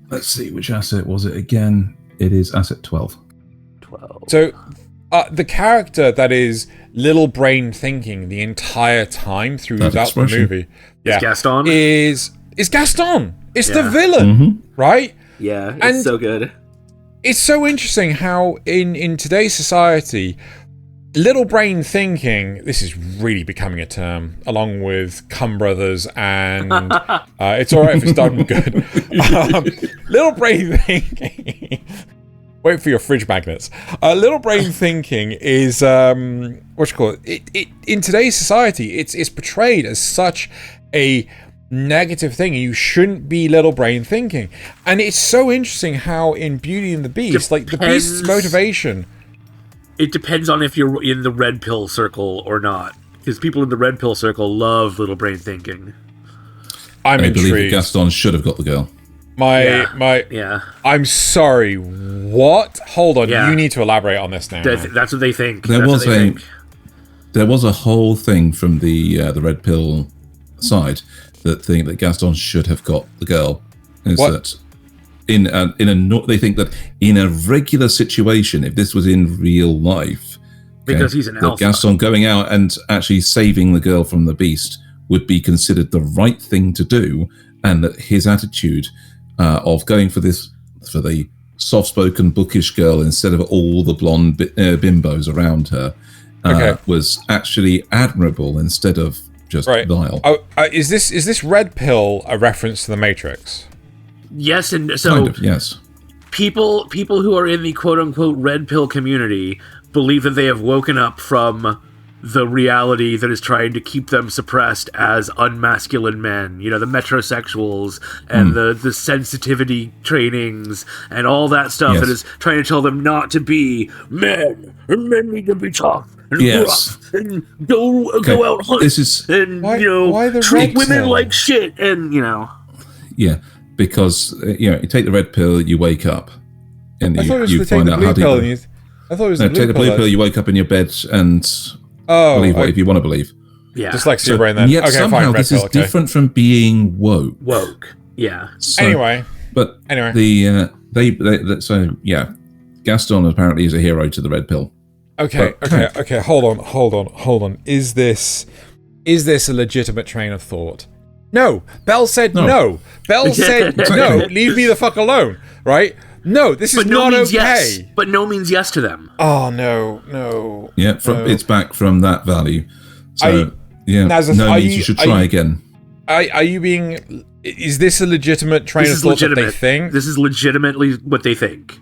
Let's see, which asset was it again? It is asset 12. 12. So the character that is Little Brain Thinking the entire time throughout the movie, is Gaston. Is Gaston? It's the villain, right? Yeah, it's so good. It's so interesting how in today's society, Little Brain Thinking, this is really becoming a term, along with Cum Brothers and it's alright if it's done good. Little Brain Thinking. Wait for your fridge magnets. Little Brain Thinking is what you call it? It in today's society, it's portrayed as such a negative thing. You shouldn't be little brain thinking, and it's so interesting how in Beauty and the Beast, like the Beast's motivation. It depends on if you're in the red pill circle or not, because people in the red pill circle love little brain thinking. I'm intrigued. I believe Gaston should have got the girl. I'm sorry. What? Hold on. You need to elaborate on this now. That's what they think. There was a whole thing from the red pill side that Gaston should have got the girl. Is that they think that in a regular situation, if this was in real life, because he's an alpha, Gaston going out and actually saving the girl from the Beast would be considered the right thing to do, and that his attitude of going for the soft-spoken, bookish girl instead of all the blonde bimbos around her was actually admirable instead of just vile. Is this red pill a reference to the Matrix? Yes, and so kind of, yes. People who are in the quote-unquote red pill community believe that they have woken up from the reality that is trying to keep them suppressed as unmasculine men. You know, the metrosexuals and the sensitivity trainings and all that stuff that is trying to tell them not to be men, and men need to be tough and rough and go out hunt treat women like shit and, you know. Yeah, because, you take the red pill, you wake up and you find out how to... I thought it was take the blue pill, you wake up in your bed and... believe what if you want to believe. Yeah. Just like super brain then. Yet somehow this is different from being woke. Woke. Yeah. So, anyway. Gaston apparently is a hero to the red pill. Okay. Hold on. Is this a legitimate train of thought? No. Belle said no. Belle said no. Leave me the fuck alone. Right? No, this is not okay. Yes, but no means yes to them. Oh, no. Yeah, it's back from that value. So, Nasuth, no means you should try again. Are you being... Is this a legitimate train of thought that they think? This is legitimately what they think.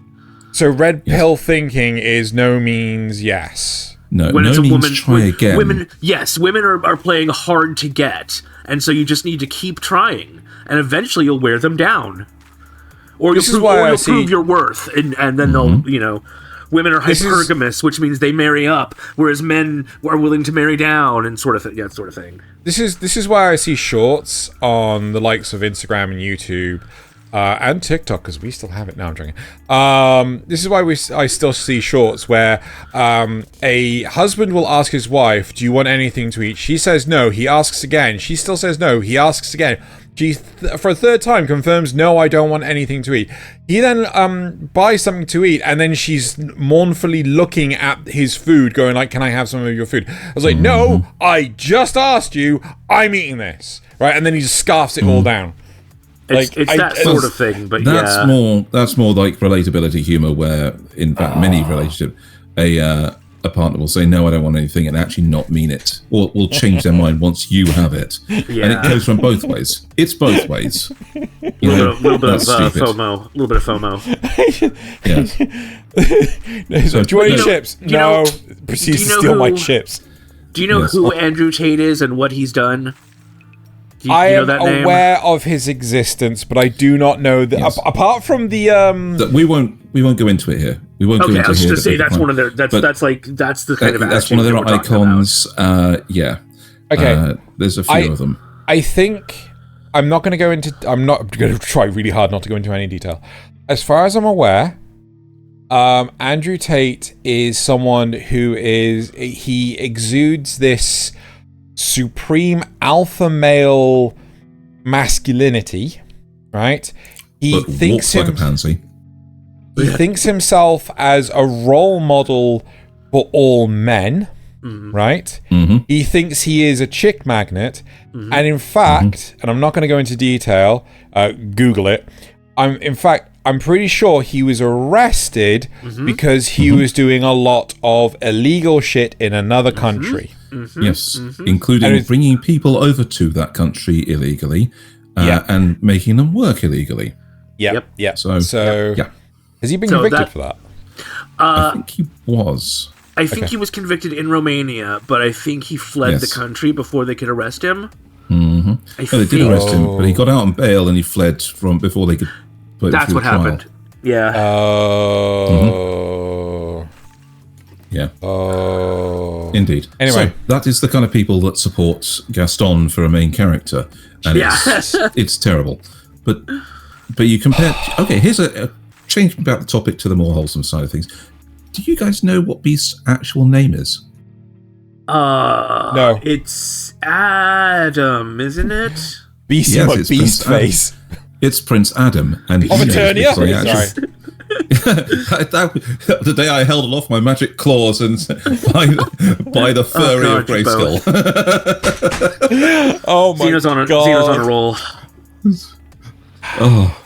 So red pill thinking is no means yes. No, when it's a woman, try again. Women are playing hard to get, and so you just need to keep trying, and eventually you'll wear them down. Or you'll prove your worth, and then they'll, women are hypergamous, which means they marry up, whereas men are willing to marry down, and sort of thing. This is why I see shorts on the likes of Instagram and YouTube, and TikTok, because we still have it now. I'm joking. This is why I still see shorts where a husband will ask his wife, "Do you want anything to eat?" She says no. He asks again. She still says no. He asks again. She, for a third time, confirms, "No, I don't want anything to eat." He then buys something to eat, and then she's mournfully looking at his food, going like, "Can I have some of your food?" I was like, "No, I just asked you. I'm eating this." Right? And then he just scarfs it all down. It's that sort of thing, but that's more like relatability humor, where in fact many relationships a partner will say, no, I don't want anything, and actually not mean it, or will change their mind once you have it. Yeah. And it goes from both ways. It's both ways. A little bit of FOMO. A little bit of FOMO. Yes. So, do you want any chips? No. Proceeds to steal my chips. Do you know who Andrew Tate is and what he's done? I am aware of his existence, but I do not know that. Yes. Apart from the we won't go into it here. We won't go into it. Okay, I was just to say that's one of their. That's the kind of. That's one of their icons. Yeah. Okay. There's a few of them. I think I'm not going to go into. I'm not going to try really hard not to go into any detail. As far as I'm aware, Andrew Tate is someone who he exudes this supreme alpha male masculinity, right? He thinks like a pansy. He thinks himself as a role model for all men, right? Mm-hmm. He thinks he is a chick magnet, and in fact, and I'm not going to go into detail, Google it. I'm pretty sure he was arrested because he was doing a lot of illegal shit in another country. Yes, including bringing people over to that country illegally and making them work illegally. Yeah. So yeah. Has he been convicted for that? I think he was. I think he was convicted in Romania, but I think he fled the country before they could arrest him. Mm-hmm. They did arrest him, but he got out on bail and he fled from before they could put him through the trial. Happened. Yeah. Yeah. Oh. Indeed. Anyway. So that is the kind of people that support Gaston for a main character. And it's terrible. But you compare... Okay, here's a change about the topic to the more wholesome side of things. Do you guys know what Beast's actual name is? No. It's Adam, isn't it? Beast, it's Beast face. It's Prince Adam. And of Eternia? Sorry. The day I held off my magic claws and by the furry of Grayskull. Oh my God. Xeno's on a roll. Oh.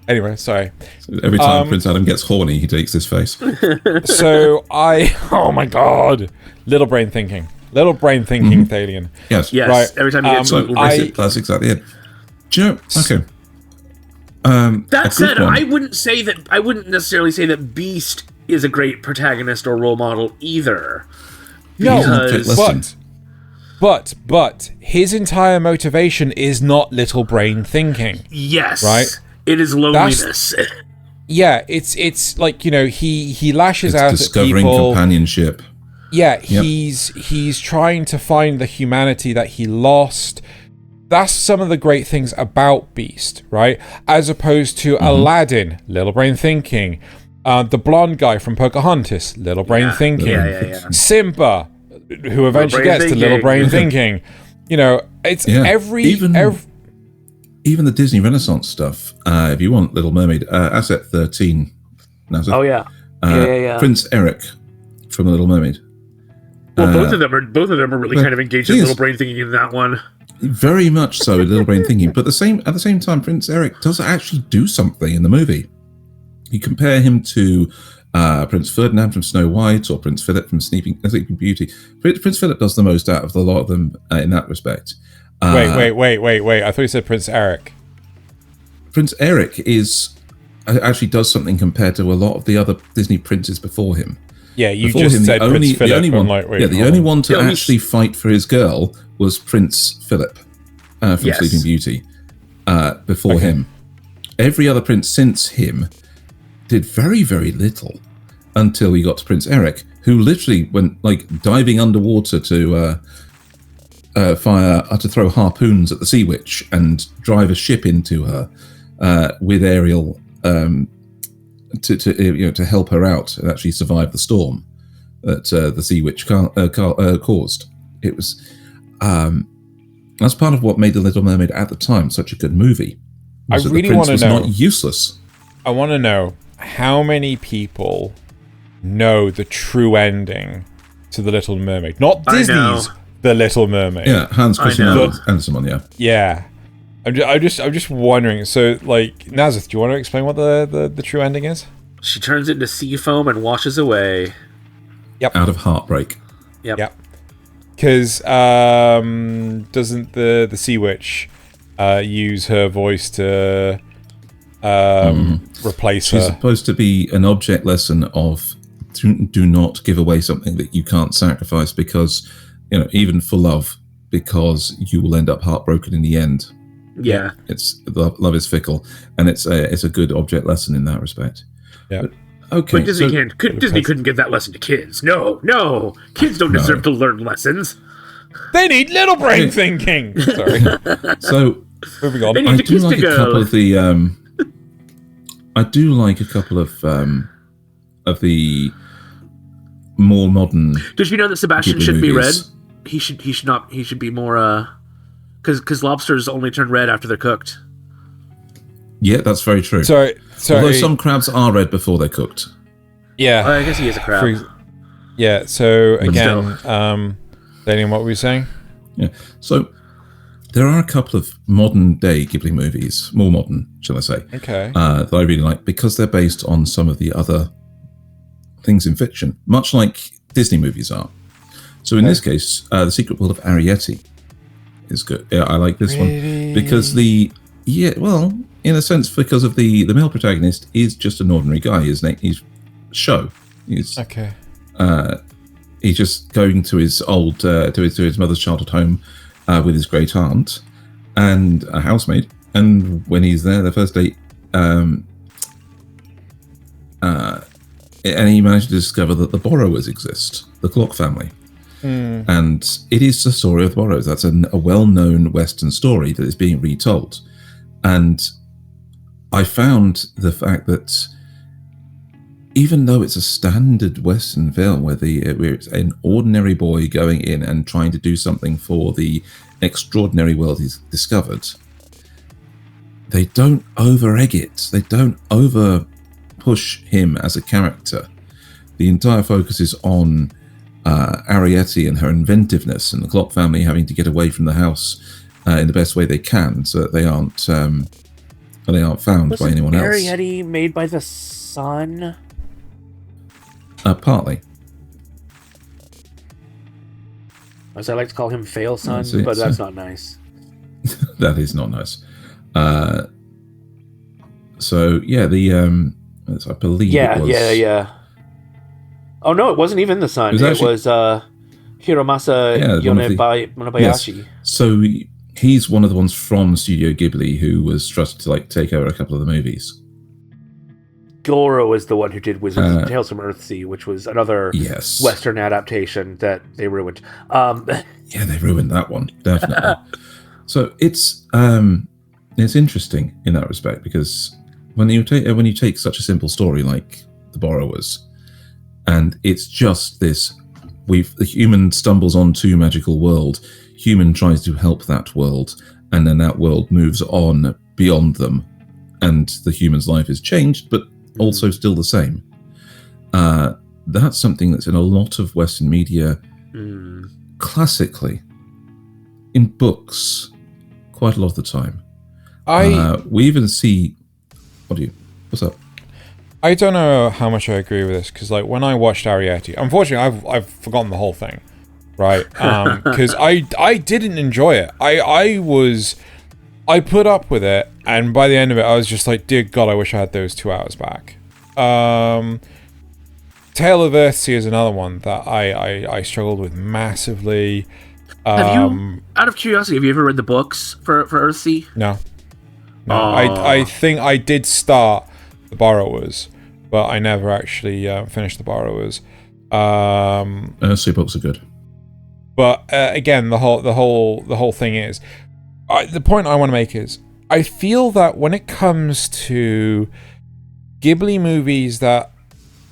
Anyway, sorry. So every time Prince Adam gets horny, he takes this face. Oh my God. Little brain thinking, Thaylien. Yes. Right. Every time he gets that's exactly it. Do you know? Okay. That said, I wouldn't necessarily say that Beast is a great protagonist or role model either. No, but his entire motivation is not little brain thinking. Yes. Right? It is loneliness. It's like, he lashes out at people. Discovering companionship. Yeah, he's trying to find the humanity that he lost. That's some of the great things about Beast, right? As opposed to Aladdin, little brain thinking. The blonde guy from Pocahontas, little brain thinking. Yeah. Simba, who eventually gets to little brain thinking. It's even the Disney Renaissance stuff. If you want Little Mermaid, Asset 13. Nasuth. Oh yeah. Prince Eric from The Little Mermaid. Well, both of them are really kind of engaged in little brain thinking in that one. Very much so, little brain thinking. But at the same time, Prince Eric does actually do something in the movie. You compare him to Prince Ferdinand from Snow White or Prince Philip from Sleeping Beauty. Prince Philip does the most out of a lot of them in that respect. Wait. I thought you said Prince Eric. Prince Eric actually does something compared to a lot of the other Disney princes before him. Yeah, said Prince Philip. The only one to actually fight for his girl was Prince Philip from Sleeping Beauty before him. Every other prince since him did very, very little until we got to Prince Eric, who literally went diving underwater to throw harpoons at the Sea Witch and drive a ship into her with Ariel to help her out and actually survive the storm that the Sea Witch caused. It was that's part of what made The Little Mermaid at the time such a good movie. I really want to know. Not useless. I want to know how many people know the true ending to The Little Mermaid, not Disney's The Little Mermaid. Yeah, Hans Christian Andersen one. Yeah. I'm just wondering. So, Nasuth, do you want to explain what the true ending is? She turns into sea foam and washes away. out of heartbreak. Yep. Because doesn't the sea witch use her voice to replace her? She's supposed to be an object lesson of do not give away something that you can't sacrifice because, even for love, because you will end up heartbroken in the end. Yeah. Love is fickle, and it's a good object lesson in that respect. Yeah. Okay. But Disney couldn't give that lesson to kids. No. Kids don't deserve to learn lessons. They need little brain thinking. Sorry. So moving on. I do like a couple of the more modern. Did you know that Sebastian shouldn't be red? He should be more because lobsters only turn red after they're cooked. Yeah, that's very true. Sorry. Although some crabs are red before they're cooked. Yeah. I guess he is a crab. Yeah. So again, Thaylien, what were you saying? Yeah. So there are a couple of modern day Ghibli movies, more modern, shall I say? Okay. That I really like because they're based on some of the other things in fiction, much like Disney movies are. So in this case, The Secret World of Arrietty is good. Yeah, I like this one because in a sense, because of the male protagonist is just an ordinary guy. His name is Shou. He's just going to his old to his mother's childhood home with his great aunt and a housemaid. And when he's there, the first date, and he managed to discover that the borrowers exist, the clock family. And it is the story of the borrowers. That's a well-known Western story that is being retold. And I found the fact that even though it's a standard Western film where it's an ordinary boy going in and trying to do something for the extraordinary world he's discovered, they don't over-egg it. They don't over-push him as a character. The entire focus is on Arrietty and her inventiveness and the clock family having to get away from the house in the best way they can so that they aren't found by anyone else. Was Arrietty made by the sun? Partly. As I like to call him Fail Son, but that's not nice. That is not nice. So yeah, I believe it was. Yeah. Oh no, it wasn't even the sun. It was Hiromasa Yonebayashi. Yes. So he's one of the ones from Studio Ghibli who was trusted to take over a couple of the movies. Goro is the one who did Wizards Tales from Earthsea, which was another Western adaptation that they ruined. Yeah, they ruined that one, definitely. So it's interesting in that respect because when you take such a simple story like The Borrowers, and it's just this: the human stumbles onto magical world, human tries to help that world, and then that world moves on beyond them, and the human's life is changed, but also still the same. That's something that's in a lot of Western media, classically, in books, quite a lot of the time. We even see. What's up? I don't know how much I agree with this because, when I watched Arrietty, unfortunately, I've forgotten the whole thing, right? Because I didn't enjoy it. I put up with it, and by the end of it, I was just like, dear God, I wish I had those 2 hours back. Tale of Earthsea is another one that I struggled with massively. Have you, out of curiosity, have you ever read the books for Earthsea? No. I think I did start The Borrowers, but I never actually finished The Borrowers. Earthsea books are good. But again, the whole thing is, the point I want to make is, I feel that when it comes to Ghibli movies that,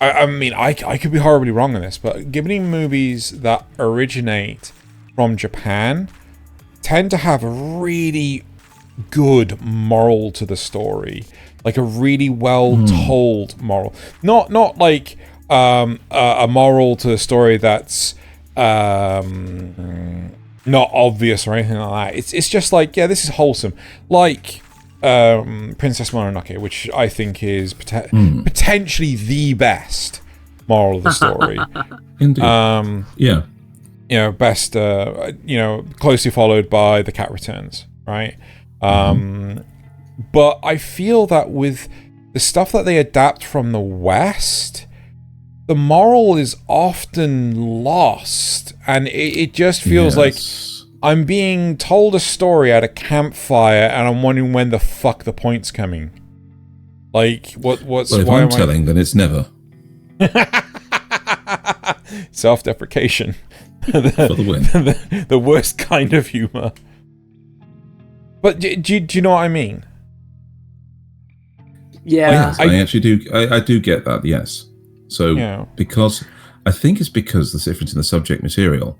I could be horribly wrong on this, but Ghibli movies that originate from Japan tend to have a really good moral to the story, like a really well told moral, not like a moral to the story that's not obvious or anything like that. It's just like, yeah, this is wholesome, like Princess Mononoke, which I think is potentially the best moral of the story. Indeed. Yeah. You know, best, closely followed by The Cat Returns, right? But I feel that with the stuff that they adapt from the West, the moral is often lost, and it just feels like I'm being told a story at a campfire, and I'm wondering when the fuck the point's coming. Like, what's... Well, if I'm telling, then it's never. Self-deprecation. For the win. The worst kind of humor. But do you know what I mean? Yeah. I actually do. I do get that, yes. So, because... I think it's because there's a difference in the subject material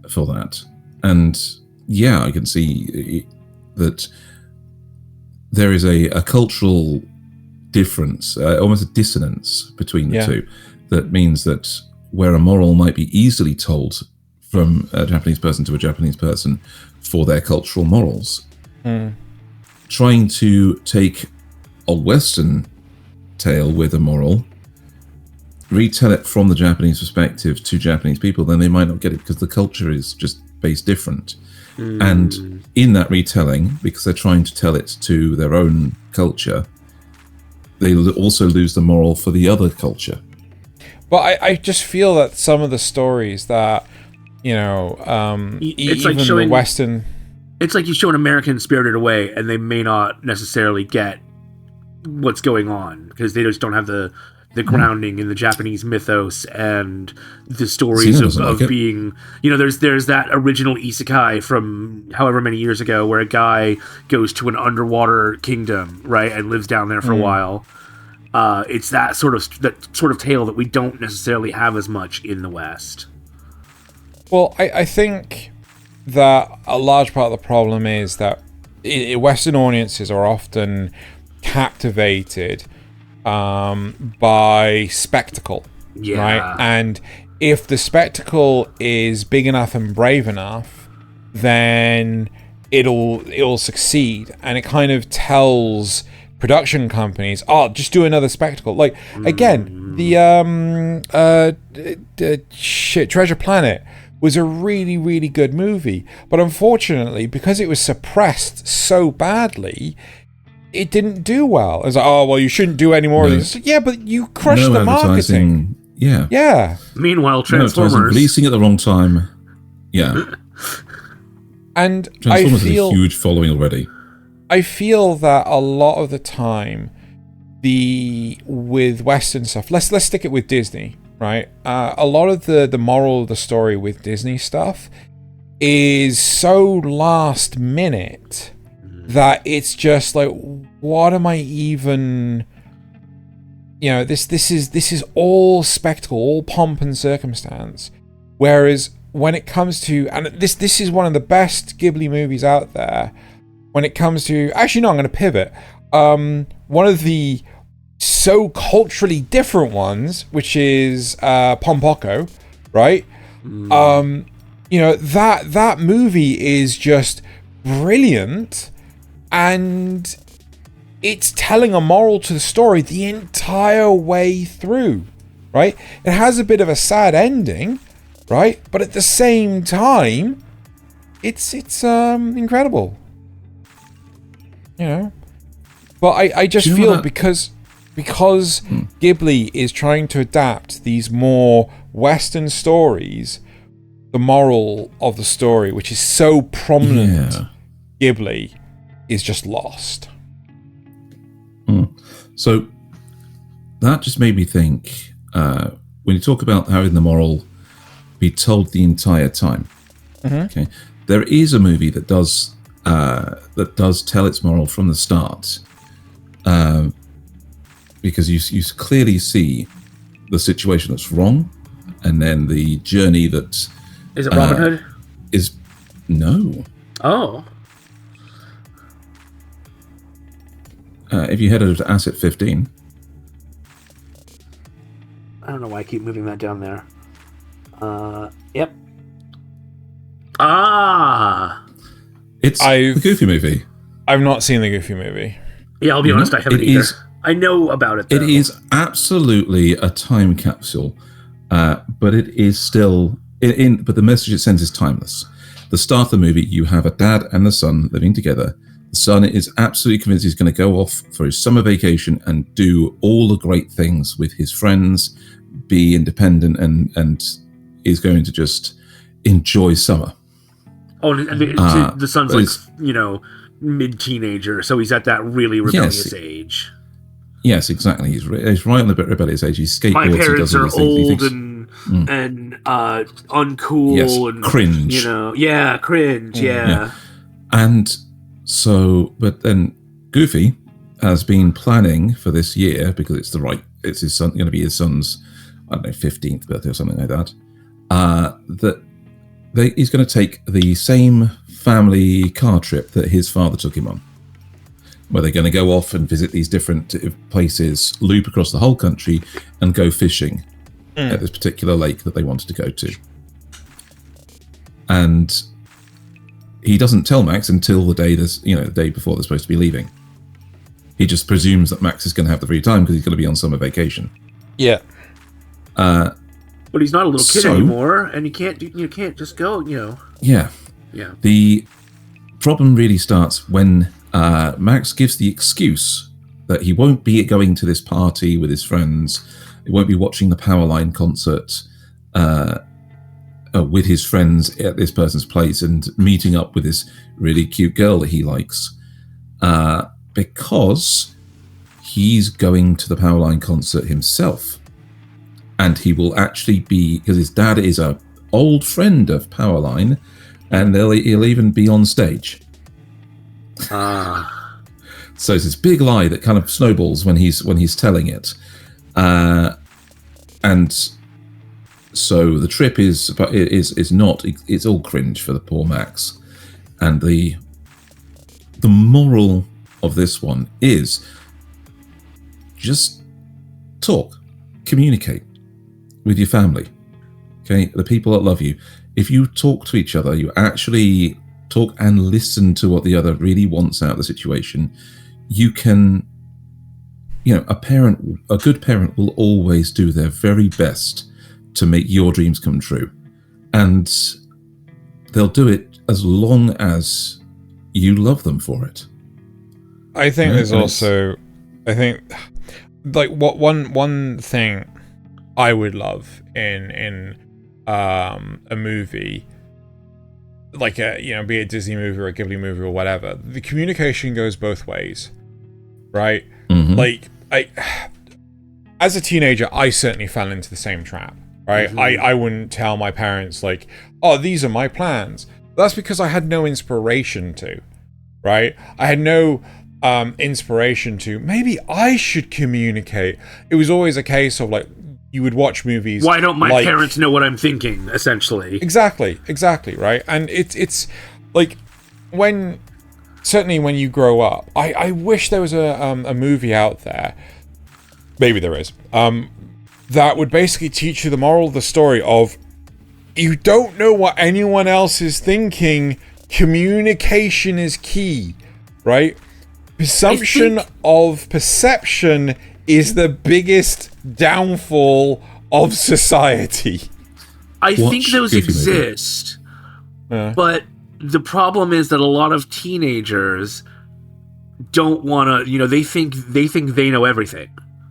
for that. And, yeah, I can see that there is a cultural difference, almost a dissonance between the two, that means that where a moral might be easily told from a Japanese person to a Japanese person for their cultural morals, trying to take a Western tale with a moral, retell it from the Japanese perspective to Japanese people, then they might not get it because the culture is just based different. And in that retelling, because they're trying to tell it to their own culture, they also lose the moral for the other culture. But I just feel that some of the stories that, it's even like showing the Western... It's like you show an American Spirited Away, and they may not necessarily get what's going on, because they just don't have the grounding in the Japanese mythos and the stories of being, there's that original isekai from however many years ago where a guy goes to an underwater kingdom, right, and lives down there for a while. It's that sort of tale that we don't necessarily have as much in the West. Well, I think that a large part of the problem is that Western audiences are often captivated by spectacle, right? And if the spectacle is big enough and brave enough, then it'll succeed, and it kind of tells production companies, just do another spectacle. Like again, the Treasure Planet was a really, really good movie, but unfortunately, because it was suppressed so badly, it didn't do well. It was like, you shouldn't do any more of this. Yeah, but you crushed the marketing. Yeah. Meanwhile, Transformers releasing at the wrong time. Yeah. And Transformers has a huge following already. I feel that a lot of the time, with Western stuff, let's stick it with Disney, right? A lot of the moral of the story with Disney stuff is so last minute that it's just like, what am I even... this is all spectacle, all pomp and circumstance. Whereas when it comes to... And this is one of the best Ghibli movies out there. When it comes to... Actually, no, I'm going to pivot. One of the so culturally different ones, which is Porco, right? That movie is just brilliant, and it's telling a moral to the story the entire way through, right? It has a bit of a sad ending, right? But at the same time, it's incredible. But I just feel because Ghibli is trying to adapt these more Western stories, the moral of the story, which is so prominent, Ghibli, is just lost. So that just made me think, when you talk about having the moral be told the entire time, okay, there is a movie that does tell its moral from the start, because you clearly see the situation that's wrong, and then the journey that... Is it Robin Hood? No. Oh. If you head over to Asset 15... I don't know why I keep moving that down there. Yep. Ah! It's the Goofy movie. I've not seen the Goofy movie. Yeah, I'll be honest, I haven't either. I know about it, though. It is absolutely a time capsule, but it is still... but the message it sends is timeless. The start of the movie, you have a dad and a son living together. The son is absolutely convinced he's going to go off for his summer vacation and do all the great things with his friends, be independent, and is going to just enjoy summer. Oh, and the son's like, mid-teenager, so he's at that really rebellious age. Yes, exactly. He's right on the rebellious age. He's skateboards. My parents are old things. and uncool and cringe. Cringe. Yeah. And so, but then Goofy has been planning for this year because it's his son, going to be his son's, I don't know, 15th birthday or something like that. He's going to take the same family car trip that his father took him on, where they're going to go off and visit these different places, loop across the whole country, and go fishing at this particular lake that they wanted to go to. And he doesn't tell Max until the day before they're supposed to be leaving. He just presumes that Max is going to have the free time because he's going to be on summer vacation. Yeah. But he's not a little kid anymore, and you can't just go, Yeah. Yeah. The problem really starts when Max gives the excuse that he won't be going to this party with his friends. He won't be watching the Powerline concert with his friends at this person's place and meeting up with this really cute girl that he likes, because he's going to the Powerline concert himself. And he will actually be, because his dad is an old friend of Powerline, and he'll even be on stage. So it's this big lie that kind of snowballs when he's telling it. And so the trip is not, it's all cringe for the poor Max. And the moral of this one is just talk, communicate with your family. Okay, the people that love you. If you talk to each other, you actually talk and listen to what the other really wants out of the situation, you can, a good parent will always do their very best to make your dreams come true. And they'll do it as long as you love them for it. I think there's also, what one thing I would love in a movie, like be it a Disney movie or a Ghibli movie or whatever, the communication goes both ways, right? Mm-hmm. Like as a teenager, I certainly fell into the same trap, right? Mm-hmm. I wouldn't tell my parents like, oh, these are my plans. That's because I had no inspiration to, right? I had no inspiration to, maybe I should communicate. It was always a case of like, you would watch movies. Why don't my parents know what I'm thinking, essentially? Exactly, right? And it's like, certainly when you grow up, I wish there was a movie out there, maybe there is, that would basically teach you the moral of the story of, you don't know what anyone else is thinking, communication is key, right? Presumption of perception is the biggest downfall of society. I think those exist, but the problem is that a lot of teenagers don't want to, they think they know everything,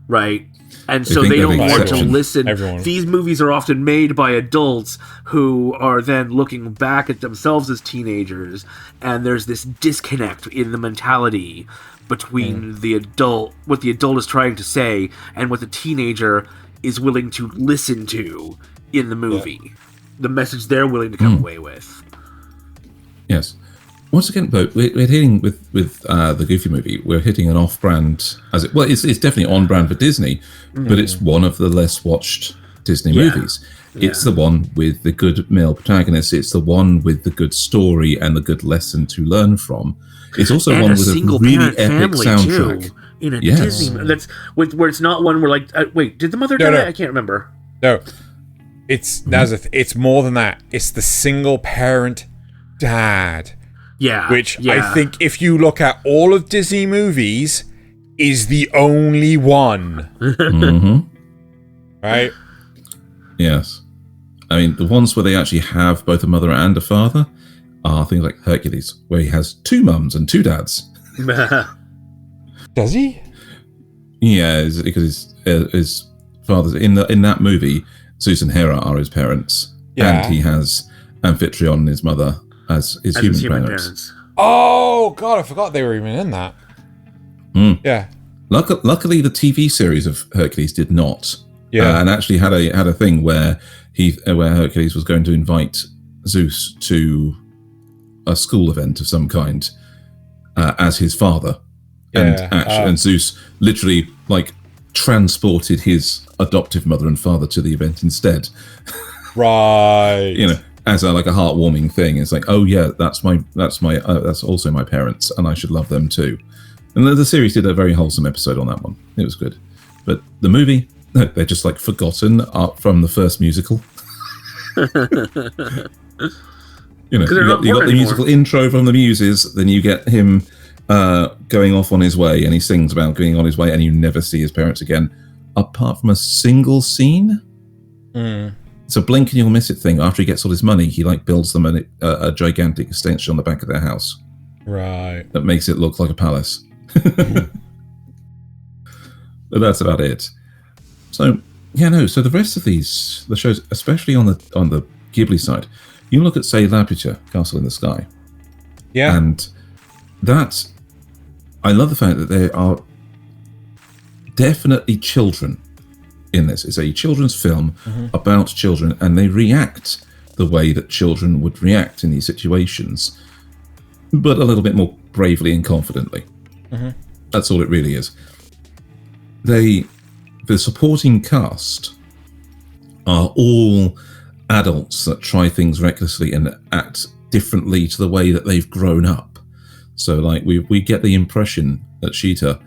right? And so they don't want to listen. These movies are often made by adults who are then looking back at themselves as teenagers, and there's this disconnect in the mentality between the adult, what the adult is trying to say, and what the teenager is willing to listen to in the movie. The message they're willing to come away with. Yes. Once again, though, we're hitting with the Goofy movie, we're hitting an off-brand, it's definitely on-brand for Disney, but it's one of the less watched Disney movies. It's the one with the good male protagonist. It's the one with the good story and the good lesson to learn from. It's also one with a really epic soundtrack. Too, in a Disney, that's where it's not one where like, wait, did the mother die? No. I can't remember. No, it's Nasuth. It's more than that. It's the single parent dad. Yeah, which I think if you look at all of Disney movies, is the only one. Right? Yes. I mean, the ones where they actually have both a mother and a father are things like Hercules, where he has 2 mums and 2 dads. Does he? Yeah, because his father's in that movie. Zeus and Hera are his parents, and he has Amphitryon and his mother as his human parents. Oh God, I forgot they were even in that. Yeah. Luckily, the TV series of Hercules did not. Yeah, and actually had a thing where Hercules was going to invite Zeus to a school event of some kind as his father, and Zeus literally transported his adoptive mother and father to the event instead. Right. As a heartwarming thing. It's like, oh yeah, that's also my parents, and I should love them too. And the series did a very wholesome episode on that one. It was good, but the movie. No, they're just forgotten from the first musical. You got the musical intro from the Muses, then you get him going off on his way, and he sings about going on his way, and you never see his parents again, apart from a single scene. It's a blink and you'll miss it thing. After he gets all his money, he builds them a gigantic extension on the back of their house. Right. That makes it look like a palace. But that's about it. So so the rest of the shows, especially on the Ghibli side, you look at, say, Laputa, Castle in the Sky. Yeah. And that, I love the fact that there are definitely children in this. It's a children's film about children, and they react the way that children would react in these situations, but a little bit more bravely and confidently. That's all it really is. The supporting cast are all adults that try things recklessly and act differently to the way that they've grown up. So, we get the impression that Sheeta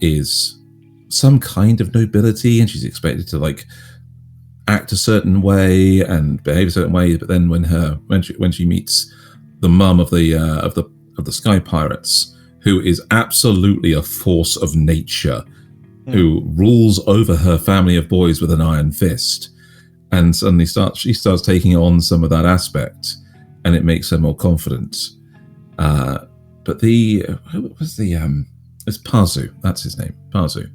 is some kind of nobility, and she's expected to act a certain way and behave a certain way. But then when she meets the mum of the Sky Pirates, who is absolutely a force of nature, who rules over her family of boys with an iron fist, and suddenly she starts taking on some of that aspect, and it makes her more confident. But it's Pazu. That's his name, Pazu.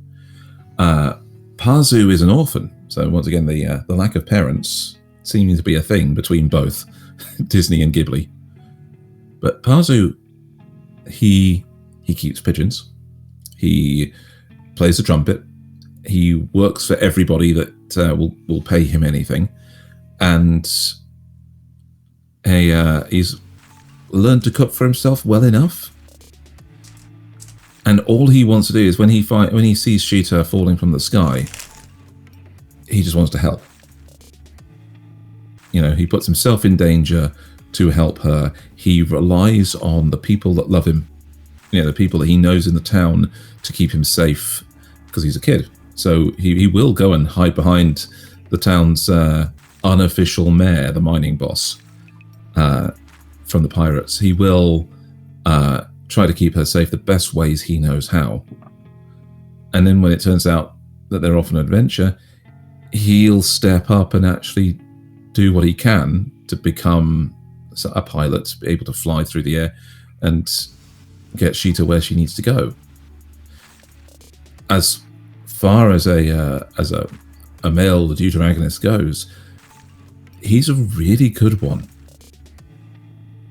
Pazu is an orphan, so once again the lack of parents seeming to be a thing between both Disney and Ghibli. But Pazu, he keeps pigeons. He plays the trumpet. He works for everybody that will pay him anything, and he's learned to cook for himself well enough. And all he wants to do is when he sees Sheeta falling from the sky, he just wants to help. He puts himself in danger to help her. He relies on the people that love him, the people that he knows in the town, to keep him safe, because he's a kid. So he will go and hide behind the town's unofficial mayor, the mining boss, from the pirates. He will try to keep her safe the best ways he knows how. And then when it turns out that they're off on an adventure, he'll step up and actually do what he can to become a pilot, to be able to fly through the air and get Sheeta where she needs to go. As far as a male deuteragonist goes, he's a really good one,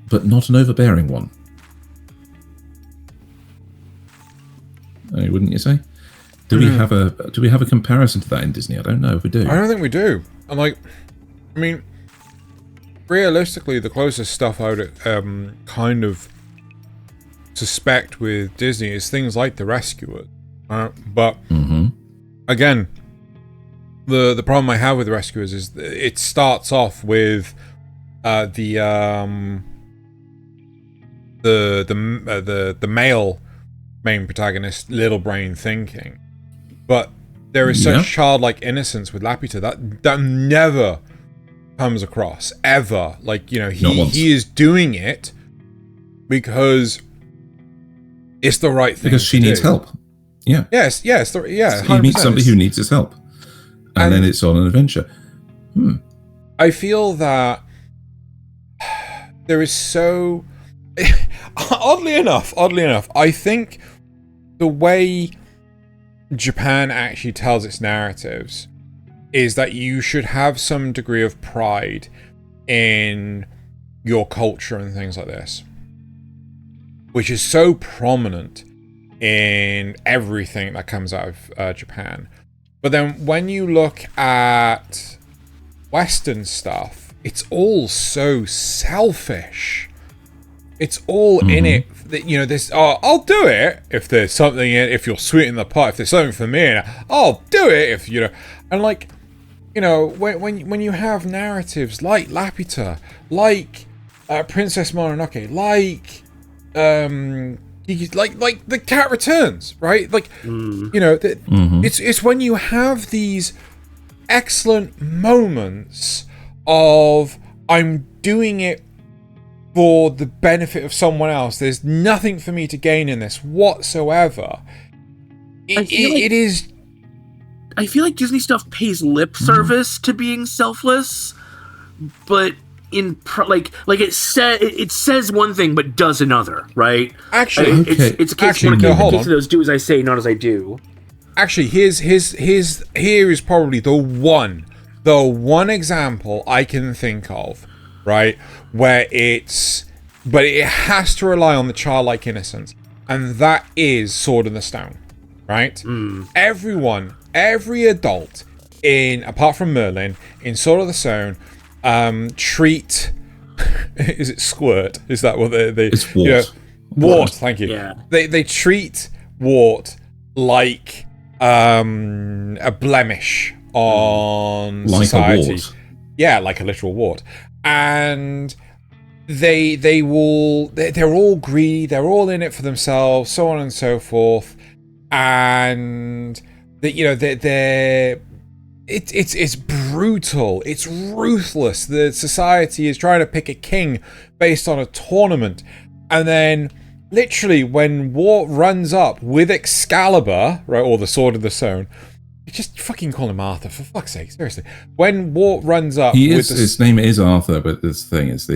but not an overbearing one. Wouldn't you say? Do we have a comparison to that in Disney? I don't know if we do. I don't think we do. Realistically, the closest stuff I would kind of suspect with Disney is things like The Rescuers. But again, the problem I have with Rescuers is it starts off with the male main protagonist, little brain thinking, but there is such childlike innocence with Laputa that never comes across ever. He is doing it because it's the right thing. Because she needs help. Yeah. Yes. He meets somebody who needs his help, and then it's on an adventure. I feel that there is so oddly enough, I think the way Japan actually tells its narratives is that you should have some degree of pride in your culture and things like this, which is so prominent in everything that comes out of Japan. But then when you look at Western stuff, it's all so selfish. It's all in it that, you know, this, I'll do it if there's something in it, if you're sweetening the pot, if there's something for me, I'll do it if, you know, and like, you know, when you have narratives like Laputa, like Princess Mononoke, like the Cat Returns, right? Like, you know, it's when you have these excellent moments of I'm doing it for the benefit of someone else. There's nothing for me to gain in this whatsoever. It is. I feel like Disney stuff pays lip service to being selfless, but in it says one thing but does another, right? Actually, it's a case of those do as I say, not as I do. Actually, here is probably the one example I can think of, right, where but it has to rely on the childlike innocence, and that is Sword in the Stone, right? Every adult apart from Merlin, in Sword of the Stone, treat is it Squirt? Is that what they it's Wart. You know, Wart, thank you. Yeah. They treat Wart like a blemish on society. A wart. Yeah, like a literal wart. And they're all greedy, they're all in it for themselves, so on and so forth. And it's brutal, it's ruthless. The society is trying to pick a king based on a tournament, and then literally when Wart runs up with Excalibur, right, or the Sword of the Stone, just fucking call him Arthur, for fuck's sake, seriously. When Wart runs up, his name is Arthur, but this thing is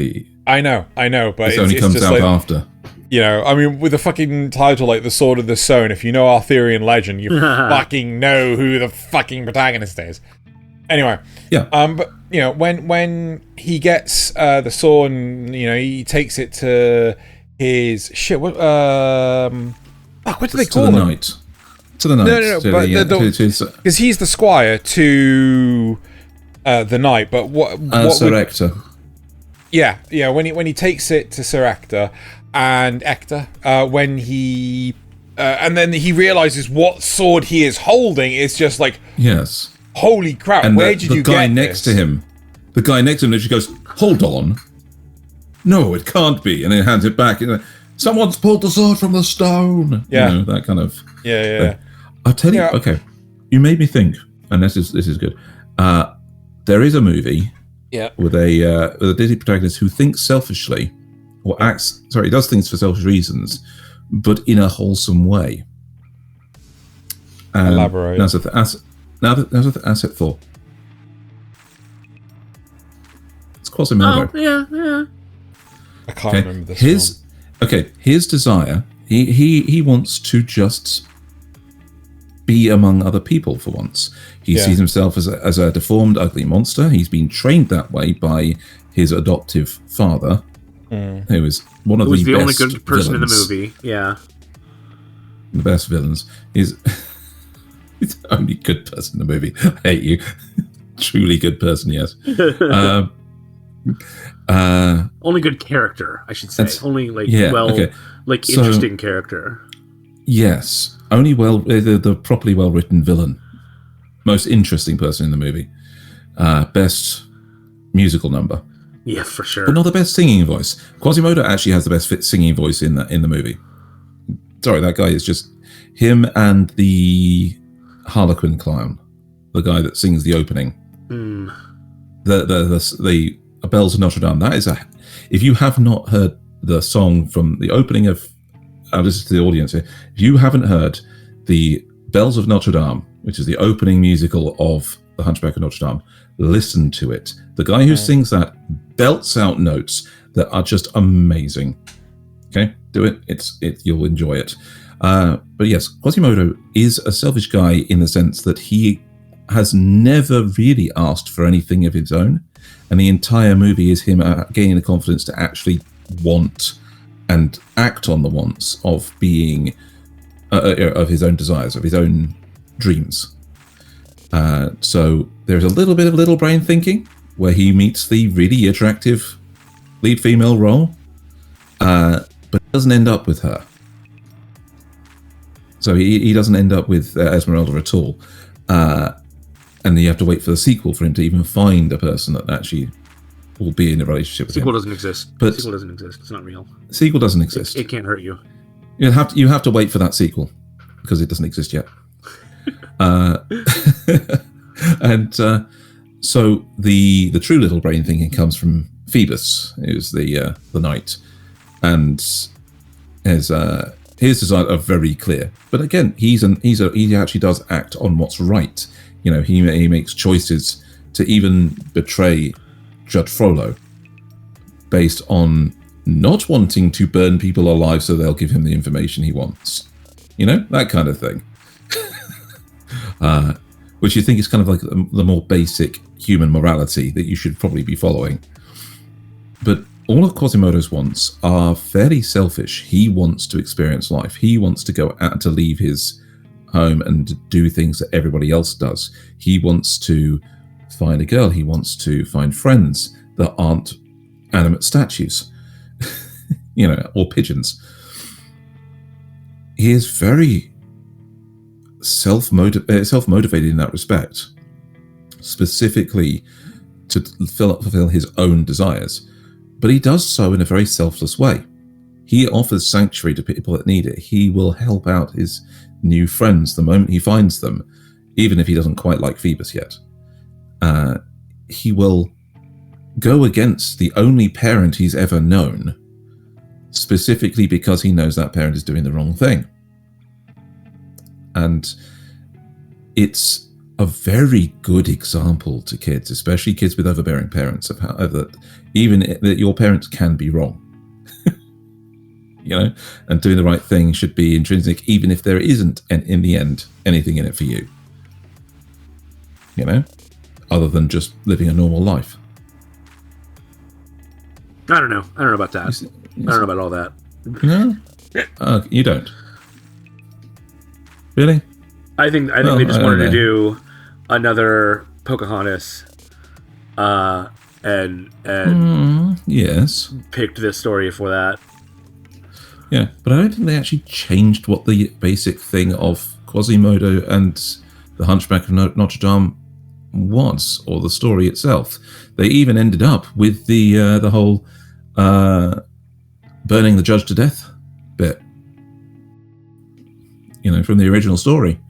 I know, but it only comes just out like, after. You know, I mean, with a fucking title like The Sword of the Stone, if you know Arthurian legend, you fucking know who the fucking protagonist is. Anyway, yeah. But you know, when he gets the sword, and you know, he takes it to his shit. What do they call him? Knight. To the knight. No. Because he's the squire to the knight. But what Sir Ector. Yeah. When he takes it to Sir Ector. And Ector, when he and then he realizes what sword he is holding, it's just like, yes, holy crap! And where did you get the guy next to him literally goes, "Hold on, no, it can't be," and then hands it back. You know, someone's pulled the sword from the stone. Yeah, you know, that kind of. Yeah. I'll tell you. Okay, you made me think, and this is good. There is a movie. Yeah. With a Disney protagonist who thinks selfishly. He does things for selfish reasons, but in a wholesome way. Elaborate. Nasuth, asset 4. It's Quasimodo. Oh, yeah. I can't remember this one. His desire, he wants to just be among other people for once. He sees himself as a deformed, ugly monster. He's been trained that way by his adoptive father, who is one of the best only good person villains. in the movie. Yeah, the best villains. He's the only good person in the movie. I hate you. Truly good person, yes. Only good character, I should say. Only interesting character. Yes, only the properly well written villain. Most interesting person in the movie. Best musical number. Yeah, for sure. But not the best singing voice. Quasimodo actually has the best singing voice in the movie. Sorry, that guy is just him and the Harlequin clown, the guy that sings the opening. The Bells of Notre Dame. That is if you have not heard the song from the opening of, I'll listen to the audience here. If you haven't heard the Bells of Notre Dame, which is the opening musical of The Hunchback of Notre Dame. Listen to it. The guy who sings that belts out notes that are just amazing. Okay, do it. You'll enjoy it. But yes, Quasimodo is a selfish guy in the sense that he has never really asked for anything of his own, and the entire movie is him gaining the confidence to actually want and act on the wants of being of his own desires, of his own dreams. So there's a little bit of little brain thinking where he meets the really attractive lead female role, but doesn't end up with her. So he doesn't end up with Esmeralda at all. And then you have to wait for the sequel for him to even find a person that actually will be in a relationship with him. Sequel doesn't exist. But sequel doesn't exist. It's not real. Sequel doesn't exist. It can't hurt you. You have to wait for that sequel because it doesn't exist yet. And so the true little brain thinking comes from Phoebus, who's the knight, and his desires are very clear. But again, he actually does act on what's right. You know, he makes choices to even betray Judge Frollo based on not wanting to burn people alive so they'll give him the information he wants. You know, that kind of thing. Which you think is kind of like the more basic human morality that you should probably be following. But all of Quasimodo's wants are fairly selfish. He wants to experience life. He wants to go out to leave his home and do things that everybody else does. He wants to find a girl. He wants to find friends that aren't animate statues, or pigeons. He is very self-motivated in that respect, specifically to fulfill his own desires. But he does so in a very selfless way. He offers sanctuary to people that need it. He will help out his new friends the moment he finds them, even if he doesn't quite like Phoebus yet. He will go against the only parent he's ever known, specifically because he knows that parent is doing the wrong thing. And it's a very good example to kids, especially kids with overbearing parents, of how that even that your parents can be wrong. And doing the right thing should be intrinsic, even if there isn't, in the end, anything in it for you. Other than just living a normal life. I don't know about that. I don't know about all that. No? You don't? Really? I think they just wanted to do another Pocahontas, and yes, picked this story for that. Yeah, but I don't think they actually changed what the basic thing of Quasimodo and the Hunchback of Notre Dame was, or the story itself. They even ended up with the whole burning the judge to death bit, from the original story,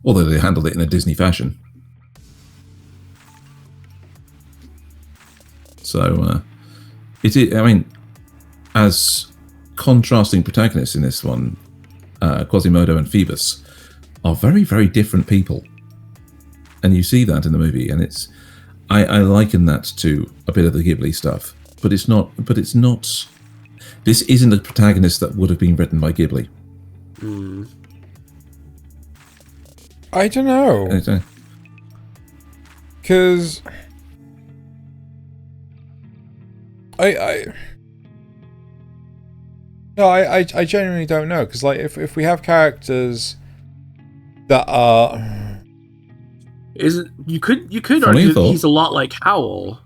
although they handled it in a Disney fashion. So, as contrasting protagonists in this one, Quasimodo and Phoebus are very, very different people, and you see that in the movie. And I liken that to a bit of the Ghibli stuff, but it's not. This isn't a protagonist that would have been written by Ghibli. I don't know, because I genuinely don't know, because if we have characters that are, you could argue that he's a lot like Howl.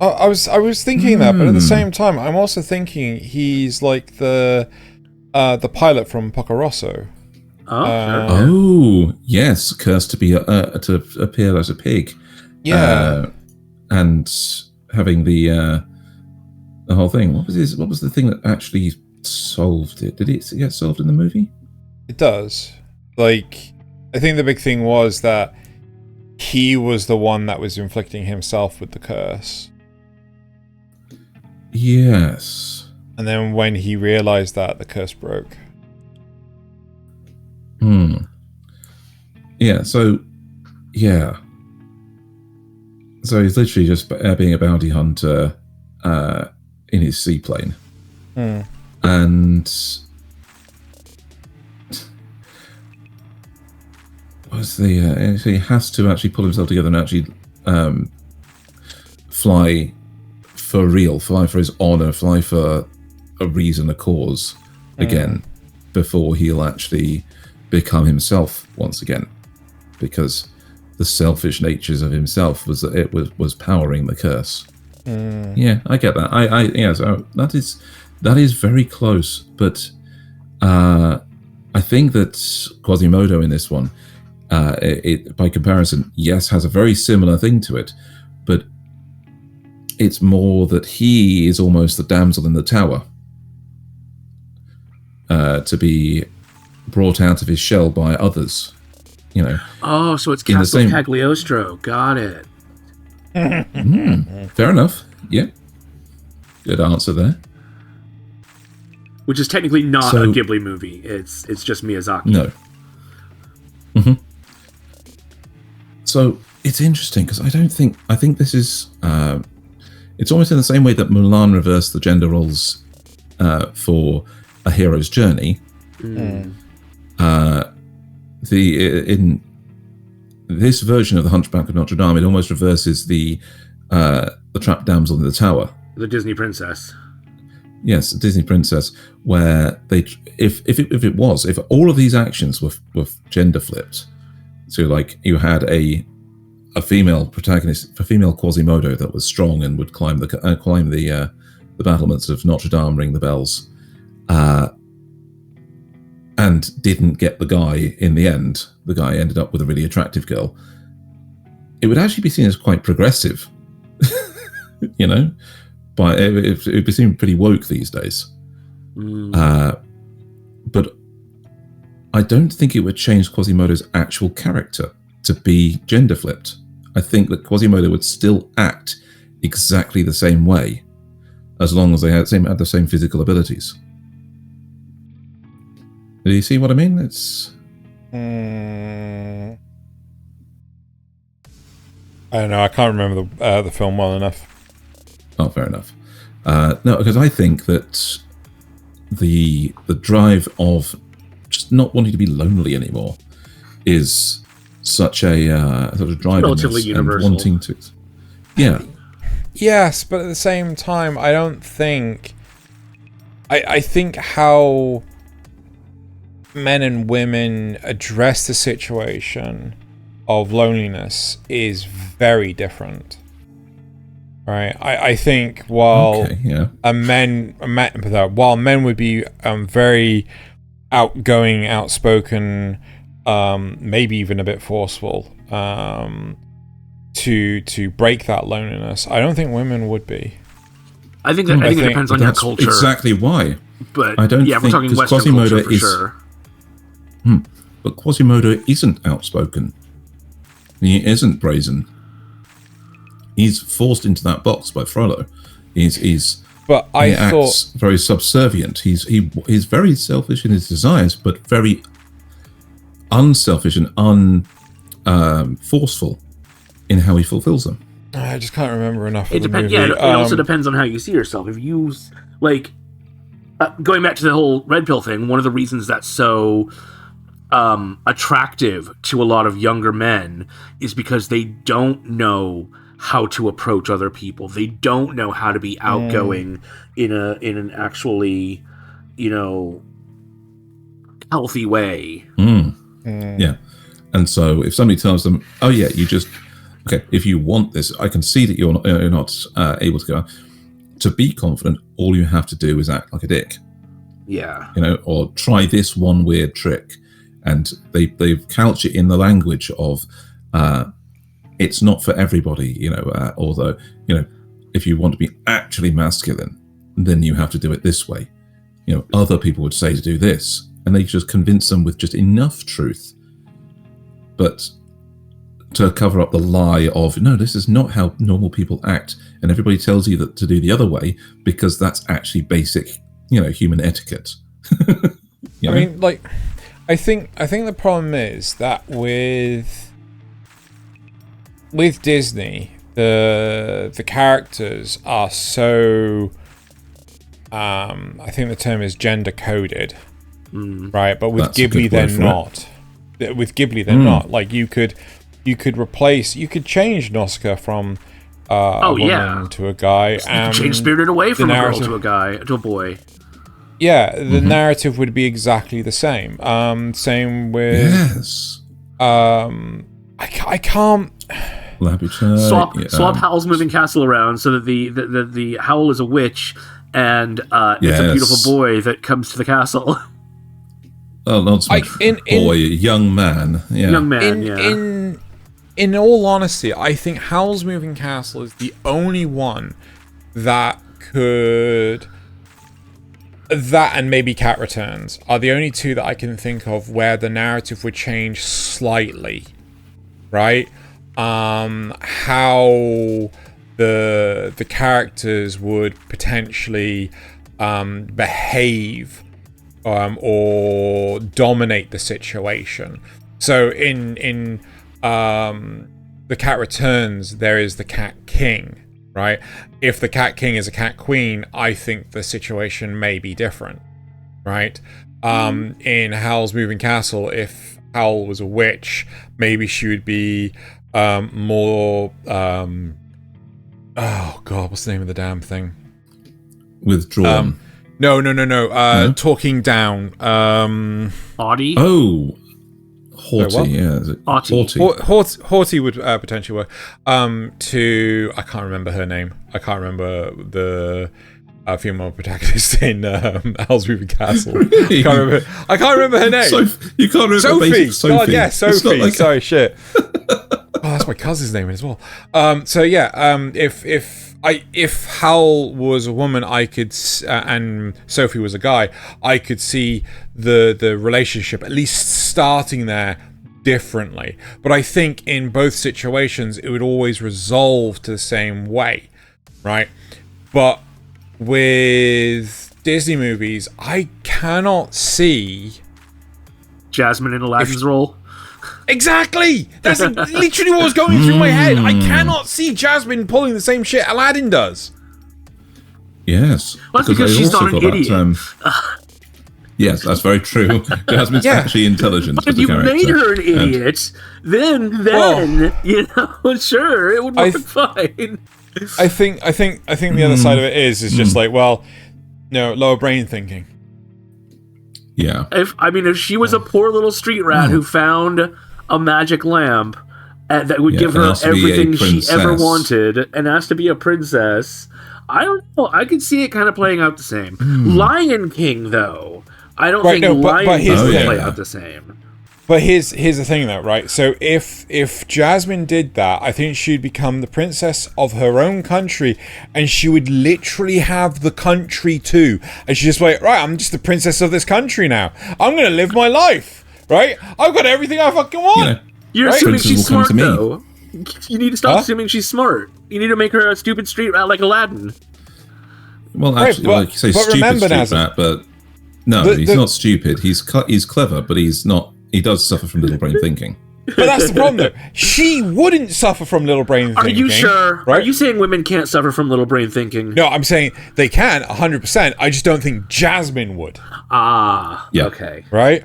I was thinking that, but at the same time, I'm also thinking he's like the pilot from Porco Rosso. Oh, sure. Oh, yes, cursed to appear as a pig. Yeah, and having the whole thing. What was the thing that actually solved it? Did it get solved in the movie? It does. I think the big thing was that he was the one that was inflicting himself with the curse. Yes. And then when he realized that, the curse broke. Yeah, so he's literally just being a bounty hunter in his seaplane. And he has to actually pull himself together and actually fly for real, fly for his honor, fly for a reason, a cause again, before he'll actually become himself once again, because the selfish natures of himself was powering the curse. Yeah, I get that. So that is very close, but I think that Quasimodo in this one, by comparison, yes, has a very similar thing to it, but it's more that he is almost the damsel in the tower, to be brought out of his shell by others. Oh, so it's Castle Cagliostro. Got it. Fair enough. Yeah. Good answer there. Which is technically not a Ghibli movie. It's just Miyazaki. No. So it's interesting because I think this is it's almost in the same way that Mulan reversed the gender roles for a hero's journey. In this version of the Hunchback of Notre Dame, it almost reverses the trapped damsel in the tower. The Disney princess. Yes, the Disney princess, where if all of these actions were gender flipped, so like you had a female protagonist, a female Quasimodo that was strong and would climb the battlements of Notre Dame, ring the bells, and didn't get the guy in the end. The guy ended up with a really attractive girl. It would actually be seen as quite progressive, but it would be seen pretty woke these days. But I don't think it would change Quasimodo's actual character to be gender flipped. I think that Quasimodo would still act exactly the same way, as long as they had the same physical abilities. Do you see what I mean? It's... I don't know. I can't remember the film well enough. Oh, fair enough. No, because I think that the drive of just not wanting to be lonely anymore is such a sort of drive, relatively universal. And wanting to, yeah. Yes, but at the same time, I don't think. I think how men and women address the situation of loneliness is very different, right? I think while men would be very outgoing, outspoken, maybe even a bit forceful, to break that loneliness, I don't think women would be. I think it depends on your culture. Exactly why. But I don't think, we're talking Western Quasimodo culture for sure. But Quasimodo isn't outspoken. He isn't brazen. He's forced into that box by Frollo. He acts very subservient. He's very selfish in his desires, but very unselfish and forceful in how he fulfills them. I just can't remember enough. It depends. Yeah, it also depends on how you see yourself. If you going back to the whole red pill thing, one of the reasons that's so attractive to a lot of younger men is because they don't know how to approach other people. They don't know how to be outgoing in an actually, healthy way. Yeah. And so if somebody tells them, oh yeah, if you want this, I can see that you're not able to go out. To be confident, all you have to do is act like a dick. Yeah. Or try this one weird trick. And they couch it in the language of it's not for everybody, although, if you want to be actually masculine, then you have to do it this way. Other people would say to do this, and they just convince them with just enough truth. But to cover up the lie of, no, this is not how normal people act, and everybody tells you that to do the other way because that's actually basic, human etiquette. I think the problem is that with Disney, the characters are so I think the term is gender coded, right? But with Ghibli, they're not. With Ghibli, they're not. Like you could change Nausicaa from a woman to a guy, and change Spirited Away from a girl to a guy to a boy. Yeah, the narrative would be exactly the same. Same with I can't. Laputa, swap Howl's moving castle around so that the Howl is a witch and it's a beautiful boy that comes to the castle. Oh, not so much boy, young man. Yeah. Young man, In all honesty, I think Howl's Moving Castle is the only one that could... That and maybe Cat Returns are the only two that I can think of where the narrative would change slightly, right? How the characters would potentially behave or dominate the situation. So in the Cat Returns, there is the Cat King, right? If the Cat King is a Cat Queen, I think the situation may be different, right? In Howl's Moving Castle, if Howl was a witch, maybe she would be more... oh, God, what's the name of the damn thing? Withdrawn. No. Talking down. Audie? Oh, haughty, yeah. Is it Haughty. Haughty would potentially work. I can't remember her name. I can't remember the female protagonist in Howl's Moving Castle. Really? I can't remember her name. You can't remember Sophie. Sophie. God, yeah, Sophie. Like Sorry, shit. Oh, that's my cousin's name as well. If Howl was a woman, I could, and Sophie was a guy, I could see the relationship at least starting there differently. But I think in both situations, it would always resolve to the same way, right? But with Disney movies, I cannot see Jasmine in Aladdin's role. Exactly! That's literally what was going through my head. I cannot see Jasmine pulling the same shit Aladdin does. Yes. Well, that's because she's not an idiot. Yes, that's very true. Jasmine's actually intelligent. But if you made her an idiot, then sure, it would work fine. I think the other side of it is just like, lower brain thinking. Yeah. If she was a poor little street rat who found a magic lamp that would give her everything she ever wanted and asked to be a princess, I don't know. I could see it kind of playing out the same. Lion King, though, I don't think Lion King would play out the same. But here's the thing, though, right? So if Jasmine did that, I think she'd become the princess of her own country, and she would literally have the country too. And she's just like, right, I'm just the princess of this country now. I'm gonna live my life, right? I've got everything I fucking want. You're right? assuming she's smart, though. You need to stop assuming she's smart. You need to make her a stupid street rat like Aladdin. Well, actually, like you say, stupid street rat, but no, he's not stupid. He's clever, but he's not. He does suffer from little brain thinking. But that's the problem, though. She wouldn't suffer from little brain thinking. Are you sure? Right? Are you saying women can't suffer from little brain thinking? No, I'm saying they can, 100%. I just don't think Jasmine would. Yeah. Okay. Right?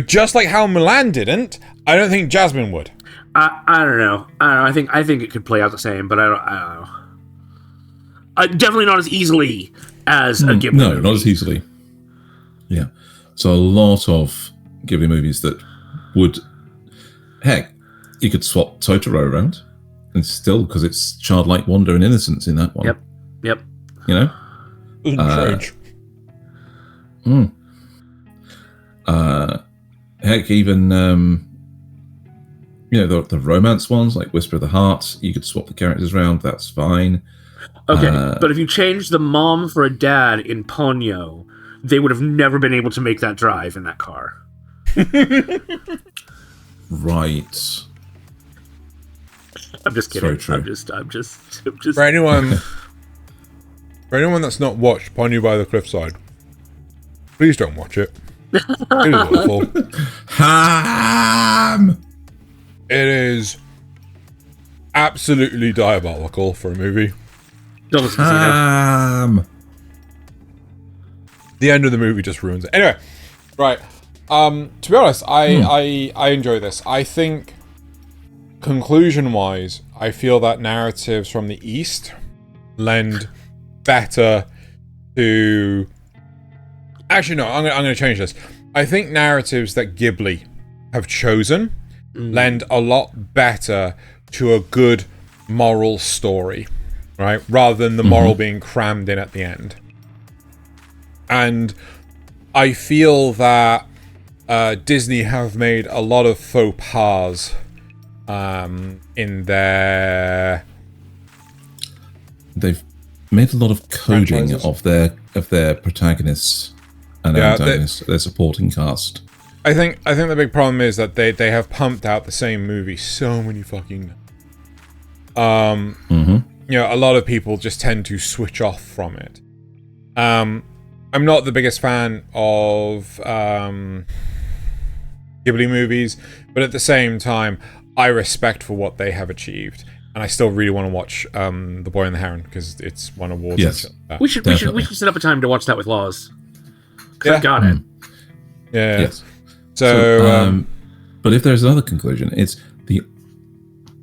Just like how Mulan didn't, I don't think Jasmine would. I don't know. I think it could play out the same, but I don't know. Definitely not as easily as a Ghibli movie. Not as easily. Yeah. So a lot of Ghibli movies that would... Heck, you could swap Totoro around, and still, because it's childlike wonder and innocence in that one. Yep. You know? Strange. Heck, even... the romance ones, like Whisper of the Heart, you could swap the characters around, that's fine. Okay, but if you changed the mom for a dad in Ponyo, they would have never been able to make that drive in that car. Right. I'm just kidding. True. I'm just For anyone that's not watched Ponyo by the Cliffside, please don't watch it. It is awful. Ham! It is absolutely diabolical for a movie. Ham! The end of the movie just ruins it. Anyway, right. To be honest, I enjoy this. I think, conclusion-wise, I feel that narratives from the East lend better to... Actually, no, I'm going to change this. I think narratives that Ghibli have chosen lend a lot better to a good moral story, right? Rather than the moral being crammed in at the end. And I feel that Disney have made a lot of faux pas in their... They've made a lot of coding of their protagonists and antagonists, their supporting cast. I think the big problem is that they have pumped out the same movie so many fucking... You know, a lot of people just tend to switch off from it. I'm not the biggest fan of Ghibli movies, but at the same time, I respect for what they have achieved, and I still really want to watch The Boy and the Heron because it's won awards. Yes, we should set up a time to watch that with Laws. Yeah. I've got it. Yeah. Yes. So but if there's another conclusion, it's the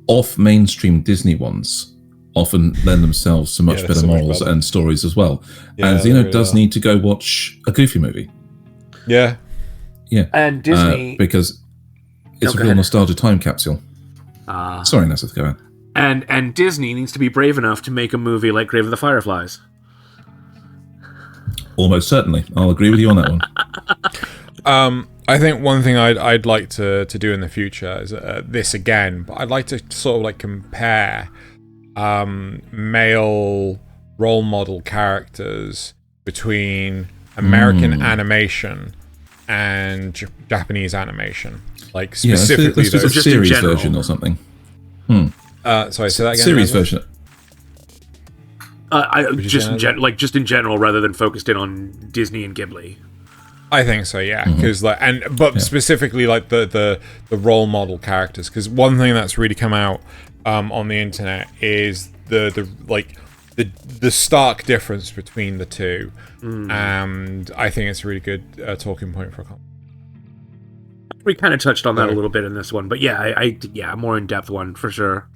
off-mainstream Disney ones often lend themselves to much better morals and stories as well. Yeah, and Xeno does need to go watch a Goofy movie. Yeah. Yeah. And Disney... because it's a real nostalgia time capsule. Sorry, Nasuth, go ahead. And Disney needs to be brave enough to make a movie like Grave of the Fireflies. Almost certainly. I'll agree with you on that one. I think one thing I'd like to do in the future is this again, but I'd like to sort of like compare male role model characters between American animation and Japanese animation, like specifically those. Just series in general. version or something. Sorry, say that again. Series version. Just in general, rather than focused in on Disney and Ghibli. I think so, yeah. Because specifically like the role model characters. Because one thing that's really come out on the internet is the stark difference between the two, and I think it's a really good talking point for a comment. We kind of touched on that a little bit in this one, but yeah, a more in-depth one for sure.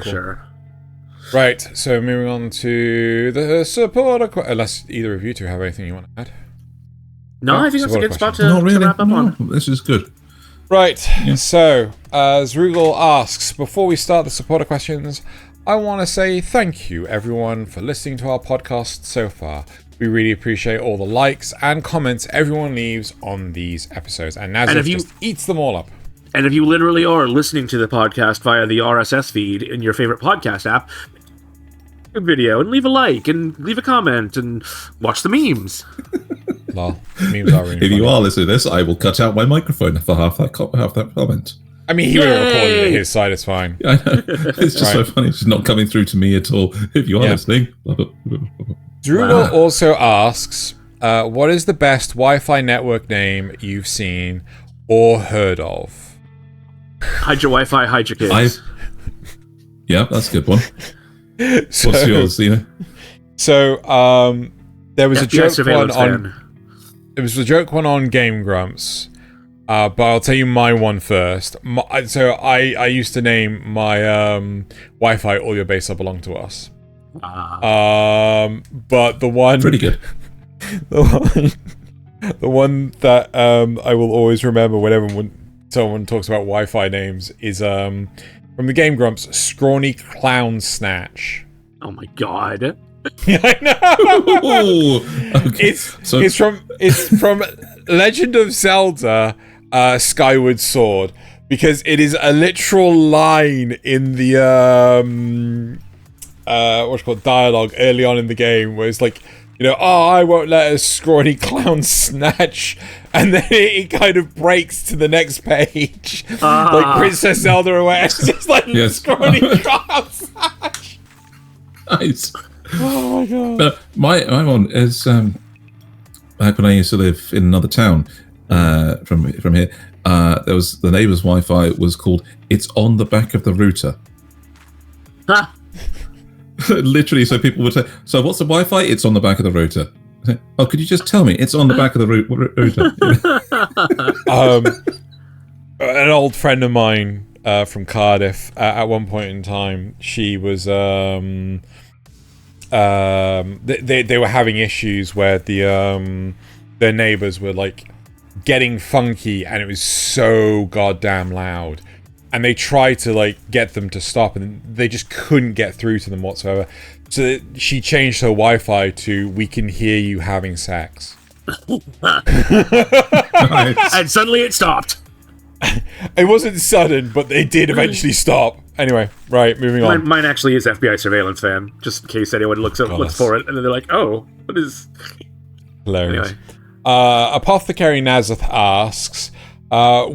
Sure. Right, so moving on to the supporter unless either of you two have anything you want to add. No, I think that's a good spot to wrap up on. This is good. Right, so as Rugal asks, before we start the supporter questions, I want to say thank you everyone for listening to our podcast so far. We really appreciate all the likes and comments everyone leaves on these episodes, and Nasuth just eats them all up. And if you literally are listening to the podcast via the RSS feed in your favorite podcast app, a video and leave a like and leave a comment and watch the memes. Lol, memes are really If funny. you are listening to this, I will cut out my microphone for half that comment. I mean, he would have recorded it his side, it's fine. I know. It's just so funny. It's just not coming through to me at all. If you are listening. Drudel also asks, what is the best Wi-Fi network name you've seen or heard of? Hide your Wi-Fi, hide your kids. Yeah, that's a good one. What's yours, Zena? So, there was a joke one on Game Grumps, but I'll tell you my one first. So I used to name my Wi-Fi All Your Base Belong to Us. But the one pretty good. The one that I will always remember whenever someone talks about Wi-Fi names is from the Game Grumps, Scrawny Clown Snatch. Oh my god. Yeah, I know. Okay. It's from Legend of Zelda Skyward Sword, because it is a literal line in the what's called dialogue early on in the game where it's like, you know, I won't let a scrawny clown snatch, and then it kind of breaks to the next page, like Princess Zelda or whatever. It's just like scrawny clown snatch. Nice. Oh my god. My one is back when I used to live in another town from here, there was the neighbour's Wi-Fi was called "It's on the back of the router." Ha! Literally, so people would say, "So what's the Wi-Fi? It's on the back of the router." Oh, could you just tell me? It's on the back of the router. An old friend of mine from Cardiff, at one point in time, she was they were having issues where their neighbors were like getting funky, and it was so goddamn loud, and they tried to like get them to stop, and they just couldn't get through to them whatsoever. So she changed her Wi-Fi to "We can hear you having sex." And suddenly it stopped. It wasn't sudden, but they did eventually stop. Anyway, right, moving on. Mine actually is FBI surveillance fan, just in case anyone looks for it, and then they're like, "Oh, what is?" Hilarious. Anyway. Apothecary Nasuth asks,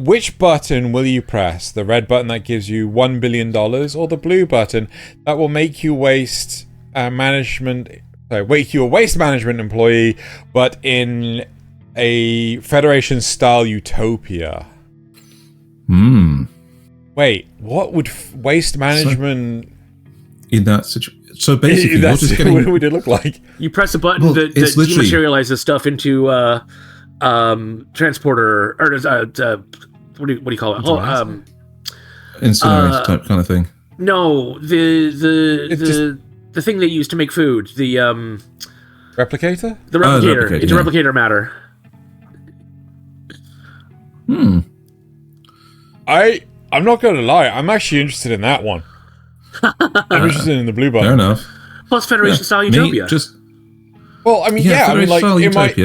which button will you press? The red button that gives you $1 billion, or the blue button that will make you waste a waste management employee, but in a Federation-style utopia? Wait, what would waste management in that situation? So basically, you're just getting... what would it look like? You press a button that dematerializes stuff into transporter, or what do you call it? Incinerator type kind of thing. No, the thing they use to make food. The replicator. The replicator. It's a replicator matter. I'm not going to lie. I'm actually interested in that one. I'm interested in the blue button. Fair enough. Plus Federation-style utopia. Well, I mean, like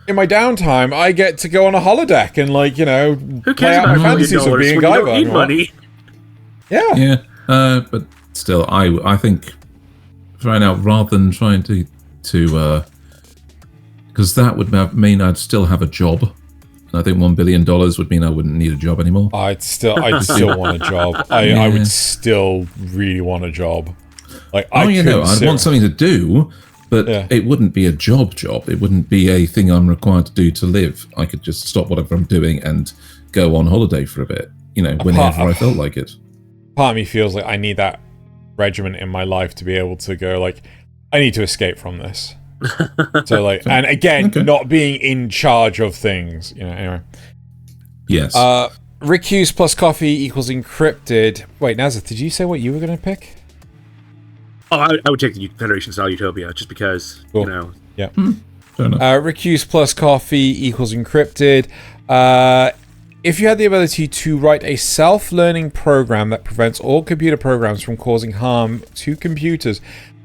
in my downtime, I get to go on a holodeck and who cares about fantasies of being a guy. You don't need money. Yeah. But still, I think right now, rather than trying to because that would mean I'd still have a job. I think $1 billion would mean I wouldn't need a job anymore. I'd still want a job. I would still really want a job. I'd want something to do, but it wouldn't be a job. It wouldn't be a thing I'm required to do to live. I could just stop whatever I'm doing and go on holiday for a bit, whenever I felt like it. Part of me feels like I need that regiment in my life to be able to go, I need to escape from this. So and again, not being in charge of things, anyway. Yes. Rick Hughes plus coffee equals encrypted. Wait, Nasuth, did you say what you were going to pick? Oh, I would take the Federation-style utopia, just because, Yeah. Fair enough. Rick Hughes plus coffee equals encrypted. If you had the ability to write a self-learning program that prevents all computer programs from causing harm to computers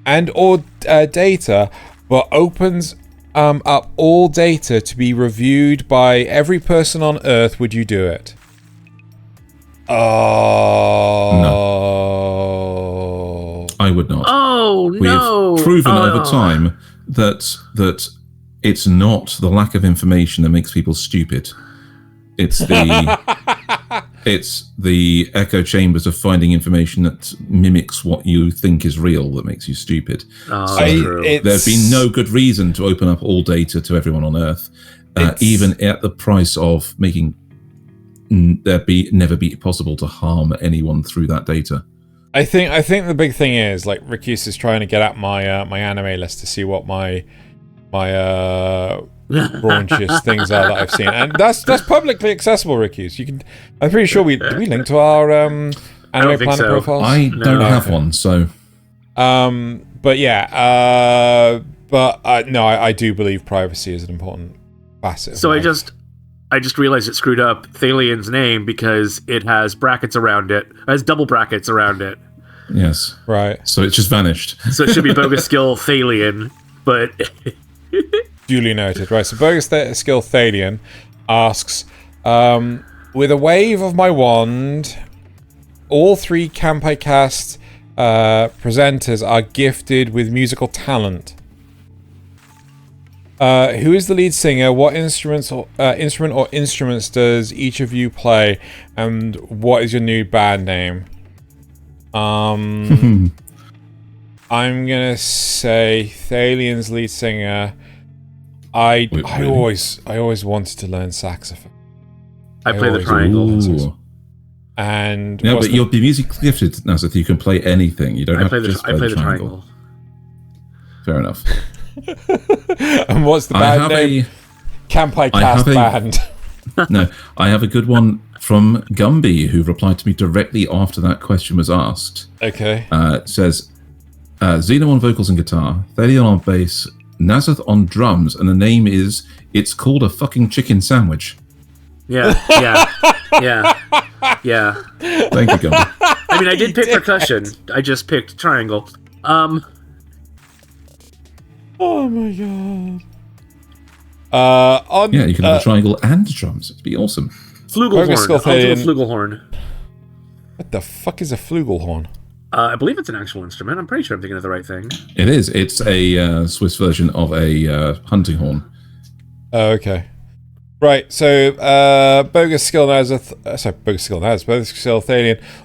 and or data, but opens up all data to be reviewed by every person on Earth, would you do it? No. I would not. Oh, we have proven over time that it's not the lack of information that makes people stupid. It's the echo chambers of finding information that mimics what you think is real that makes you stupid. There'd be no good reason to open up all data to everyone on Earth, even at the price of making never be possible to harm anyone through that data. I think the big thing is Rick Hughes is trying to get at my my anime list to see what my raunchiest things are that I've seen, and that's publicly accessible. Rick Hughes, you can. I'm pretty sure we link to our Anime Planet profiles. I don't have one, so. But yeah, no, I do believe privacy is an important facet. So I just realized it screwed up Thaylien's name because it has brackets around it. It has double brackets around it. Yes. Right. So it just vanished. So it should be bogus skill Thaylien, but. Duly noted. Right, so Bogus Skill Thaylien asks, with a wave of my wand, all three Kanpai Cast presenters are gifted with musical talent. Who is the lead singer? What instrument or instruments does each of you play? And what is your new band name? I'm gonna say Thalien's lead singer I always wanted to learn saxophone. I play the triangle. Ooh. And no, but you'll be musically gifted, Nasuth. You can play anything. You don't have to just play the triangle. Fair enough. And what's the band name? Kanpai Cast band. No, I have a good one from Gumby, who replied to me directly after that question was asked. Okay. It says, Xeno on vocals and guitar, Thaylien on bass, Nasuth on drums, and the name is It's Called a Fucking Chicken Sandwich. Yeah. Thank you, Gumby. I mean, I did pick percussion. I just picked triangle. Oh my god. You can have a triangle and drums. It'd be awesome. Flugelhorn. I'll do a flugelhorn. What the fuck is a flugelhorn? I believe it's an actual instrument. I'm pretty sure I'm thinking of the right thing. It is. It's a Swiss version of a hunting horn. Oh, okay. Right, so Bogus Skill Thaylien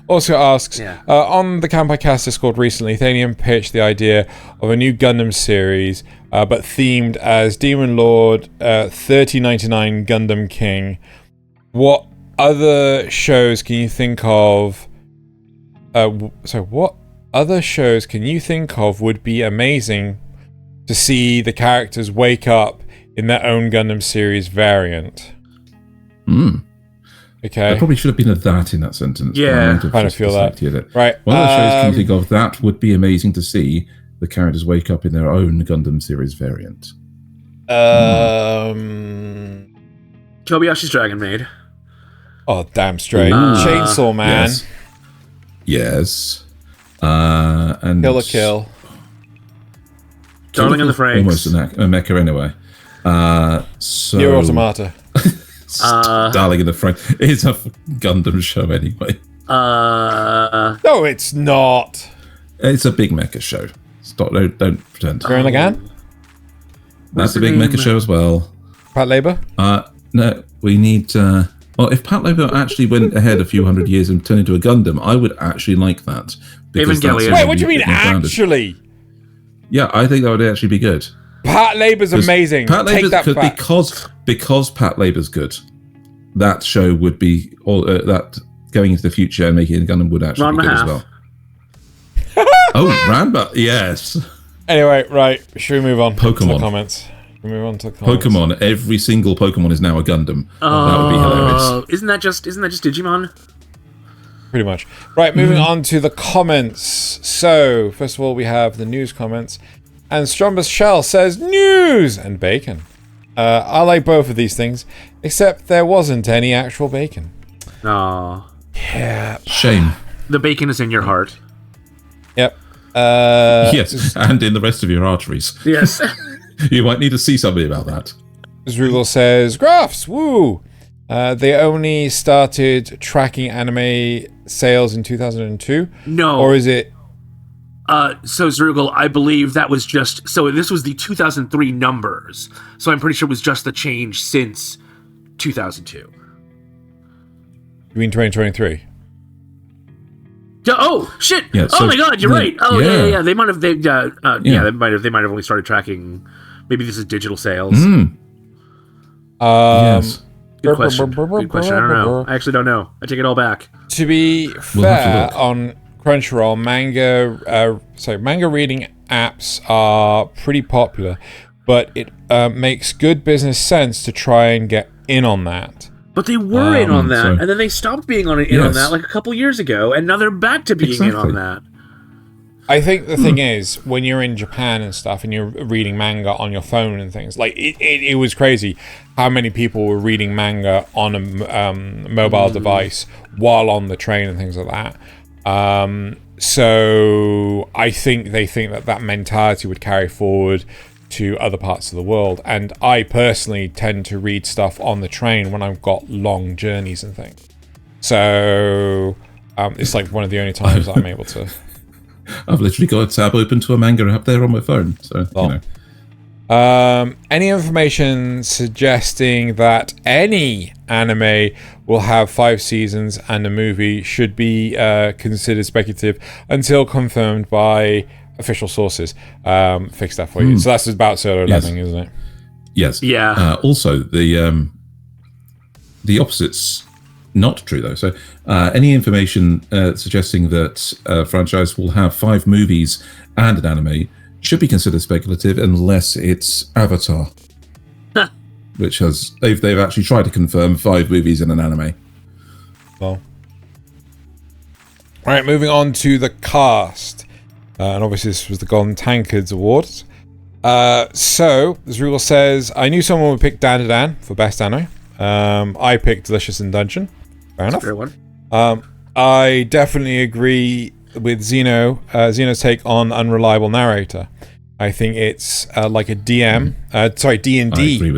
also asks, on the Kanpai Cast Discord recently, Thaylien pitched the idea of a new Gundam series, but themed as Demon Lord 3099 Gundam King. What other shows can you think of? What other shows can you think of would be amazing to see the characters wake up in their own Gundam series variant? Okay. I probably should have been a that in that sentence. Yeah, I kind of feel that. Right. One of the shows can you think of that would be amazing to see the characters wake up in their own Gundam series variant? Kobayashi's Dragon Maid. Oh, damn straight. Chainsaw Man. Yes. And Kill la Kill. Darling in the Franxx. Almost a mecha anyway. Nier Automata. Darling in the Franxx. It's a Gundam show anyway. No, it's not. It's a big mecha show. Stop! Don't pretend. Gurren Lagann? That's a big mecha show as well. Patlabor? No, we need. Well, if Patlabor actually went ahead a few hundred years and turned into a Gundam, I would actually like that. Evangelion. Wait, what do you mean actually? Yeah, I think that would actually be good. Patlabor's amazing. Take that back. Because Patlabor's good, that show would be that going into the future and making it a Gundam would actually be good as well. Oh, Ranma, yes. Anyway, right, should we move on Pokemon. to the comments? Pokemon. Every single Pokemon is now a Gundam. That would be hilarious. Isn't that just Digimon? Pretty much. Right, moving on to the comments. So, first of all, we have the news comments. And Strombus Shell says, news and bacon. I like both of these things, except there wasn't any actual bacon. Oh. Yeah. Shame. The bacon is in your heart. Yep. Yes, and in the rest of your arteries. Yes. You might need to see somebody about that. Zrugal says, graphs, woo! They only started tracking anime sales in 2002? No. Or is it... So Zrugal, I believe that was just... So this was the 2003 numbers. So I'm pretty sure it was just the change since 2002. You mean 2023? Oh shit! Yeah, oh my god, you're right. Oh yeah. They might have. They might have only started tracking. Maybe this is digital sales. Yes. Good question. Good question. I don't know. I actually don't know. I take it all back. To be fair, on Crunchyroll, manga reading apps are pretty popular, but it makes good business sense to try and get in on that. But they were in on that, and then they stopped being on that like a couple years ago, and now they're back to being in on that. I think the thing is, when you're in Japan and stuff, and you're reading manga on your phone and things, like it was crazy how many people were reading manga on a mobile device while on the train and things like that. So I think they think that mentality would carry forward to other parts of the world, and I personally tend to read stuff on the train when I've got long journeys and things. So it's like one of the only times that I'm able to. I've literally got a tab open to a manga app there on my phone, so you know. Any information suggesting that any anime will have 5 seasons and a movie should be considered speculative until confirmed by official sources. Fix that for you. So that's about Solo Leveling, isn't it? Yes. Yeah. Also, the opposite's not true, though. So any information suggesting that a franchise will have 5 movies and an anime should be considered speculative unless it's Avatar, which they've actually tried to confirm 5 movies and an anime. Well, all right, moving on to the cast. And obviously this was the Golden Tankards Awards. So, as Rule says, I knew someone would pick Dan to Dan for Best Anime. I picked Delicious in Dungeon. Fair enough. Fair one. I definitely agree with Zeno's take on Unreliable Narrator. I think it's like a DM, D&D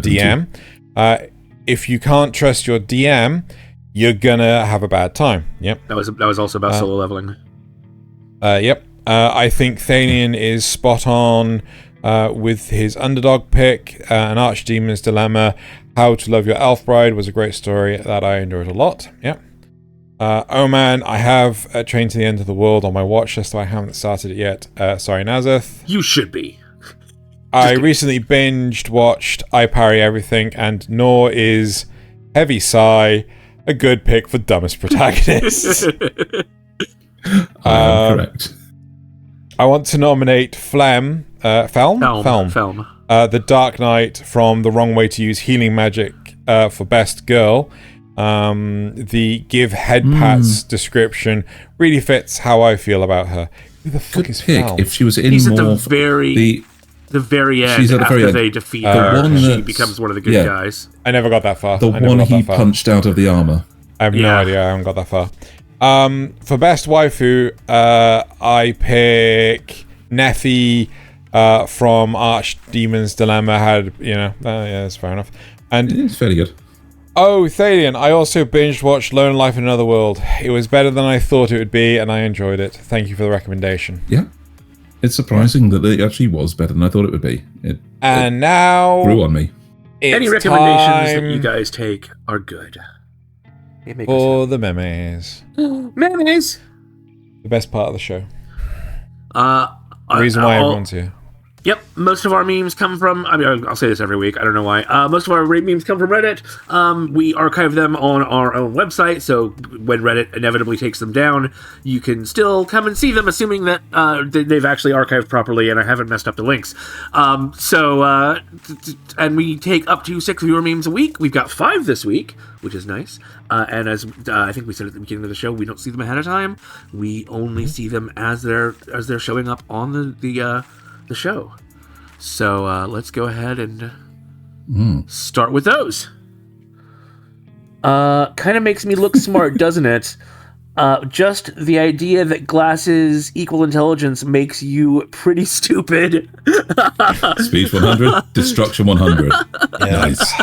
DM. If you can't trust your DM, you're gonna have a bad time. Yep. That was also about solo leveling. Yep. I think Thaylien is spot on with his underdog pick. An Archdemon's Dilemma. How to Love Your Elf Bride was a great story that I enjoyed a lot. Yep. Oh man, I have Train to the End of the World on my watch list, though I haven't started it yet. Sorry, Nasuth. You should be. I recently watched I Parry Everything, and nor is Heavy Sigh a good pick for dumbest protagonist. Correct. I want to nominate Felm. The Dark Knight from The Wrong Way to Use Healing Magic for Best Girl. The give head pats description really fits how I feel about her. Who the fuck is Felm? If she was in He's more at the very end. She's at the very end. They defeat her, she becomes one of the good guys. I never got that far. The one he punched out of the armor. I have no idea. I haven't got that far. For Best Waifu, I pick Neffy from Archdemon's Dilemma. Yeah, that's fair enough. And it's fairly good. Oh, Thaylien, I also binge-watched Lone Life in Another World. It was better than I thought it would be, and I enjoyed it. Thank you for the recommendation. Yeah. It's surprising that it actually was better than I thought it would be. It now grew on me. Any recommendations that you guys take are good. For the memes. Memes! The best part of the show. The reason why everyone's here. Yep, most of our memes come from, I'll say this every week, I don't know why. Most of our memes come from Reddit. We archive them on our own website, so when Reddit inevitably takes them down, you can still come and see them, assuming that they've actually archived properly and I haven't messed up the links. And we take up to 6 viewer memes a week. We've got 5 this week, which is nice. And as I think we said at the beginning of the show, we don't see them ahead of time. We only see them as they're showing up on the show. So let's go ahead and start with those. Kind of makes me look smart, doesn't it? Just the idea that glasses equal intelligence makes you pretty stupid. Speed 100, destruction 100. Nice.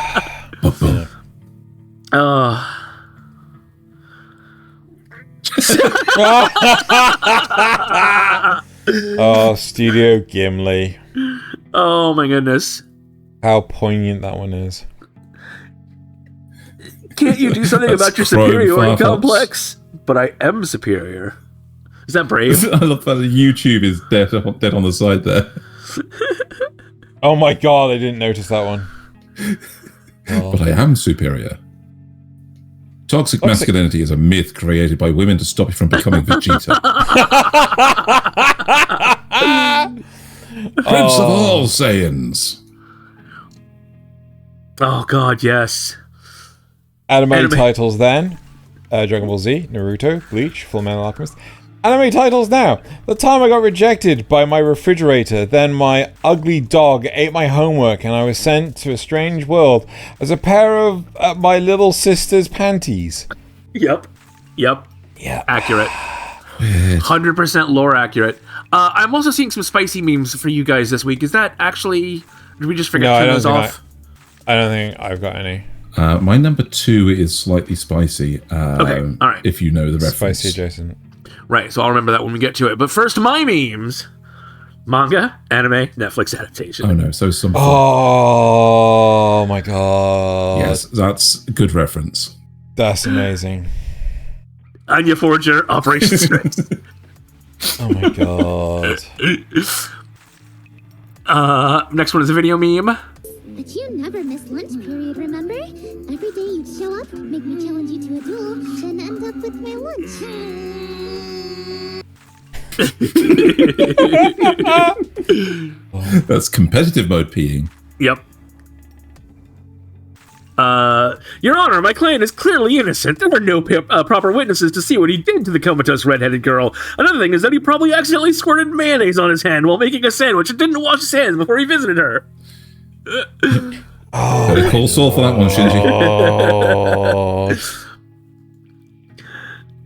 Oh, Studio Gimli. Oh my goodness. How poignant that one is. Can't you do something about your superiority complex? But I am superior. Is that brave? I love that YouTube is dead on the side there. Oh my god, I didn't notice that one. But I am superior. Toxic masculinity is a myth created by women to stop you from becoming Vegeta. Prince of all Saiyans. Oh god, yes. Anime titles then. Dragon Ball Z, Naruto, Bleach, Fullmetal Alchemist. Anime titles now. The time I got rejected by my refrigerator, then my ugly dog ate my homework and I was sent to a strange world as a pair of my little sister's panties. Yep. Yeah. Accurate. 100% lore accurate. I'm also seeing some spicy memes for you guys this week. Is that actually... Did we just forget to turn those off? I don't think I've got any. My number 2 is slightly spicy. Okay, all right. If you know the reference. Spicy adjacent. Right, so I'll remember that when we get to it. But first, my memes. Manga, anime, Netflix adaptation. Oh no, so some... Oh my god. Yes, that's a good reference. That's amazing. Anya Forger, Operation Strength. Oh my god. Next one is a video meme. But you never miss lunch period, remember? Every day you'd show up, make me challenge you to a duel, then end up with my lunch. That's competitive mode peeing. Yep. Your Honor, my client is clearly innocent. There were no proper witnesses to see what he did to the comatose red-headed girl. Another thing is that he probably accidentally squirted mayonnaise on his hand while making a sandwich and didn't wash his hands before he visited her. Better call Saul for that one, Shinji.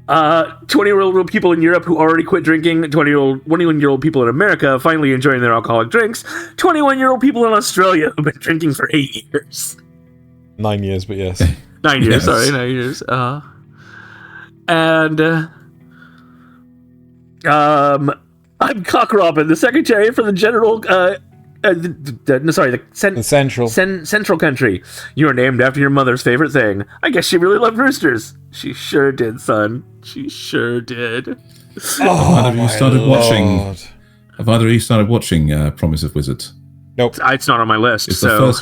20-year-old people in Europe who already quit drinking, 21-year-old people in America finally enjoying their alcoholic drinks, 21-year-old people in Australia who've been drinking for 8 years. 9 years, but yes. 9 years, Yes. sorry, 9 years. I'm Cock Robin, the secretary for the general, the Central Country. You are named after your mother's favorite thing. I guess she really loved roosters. She sure did, son. She sure did. Have either of you started watching Promise of Wizard? Nope. It's not on my list, It's so...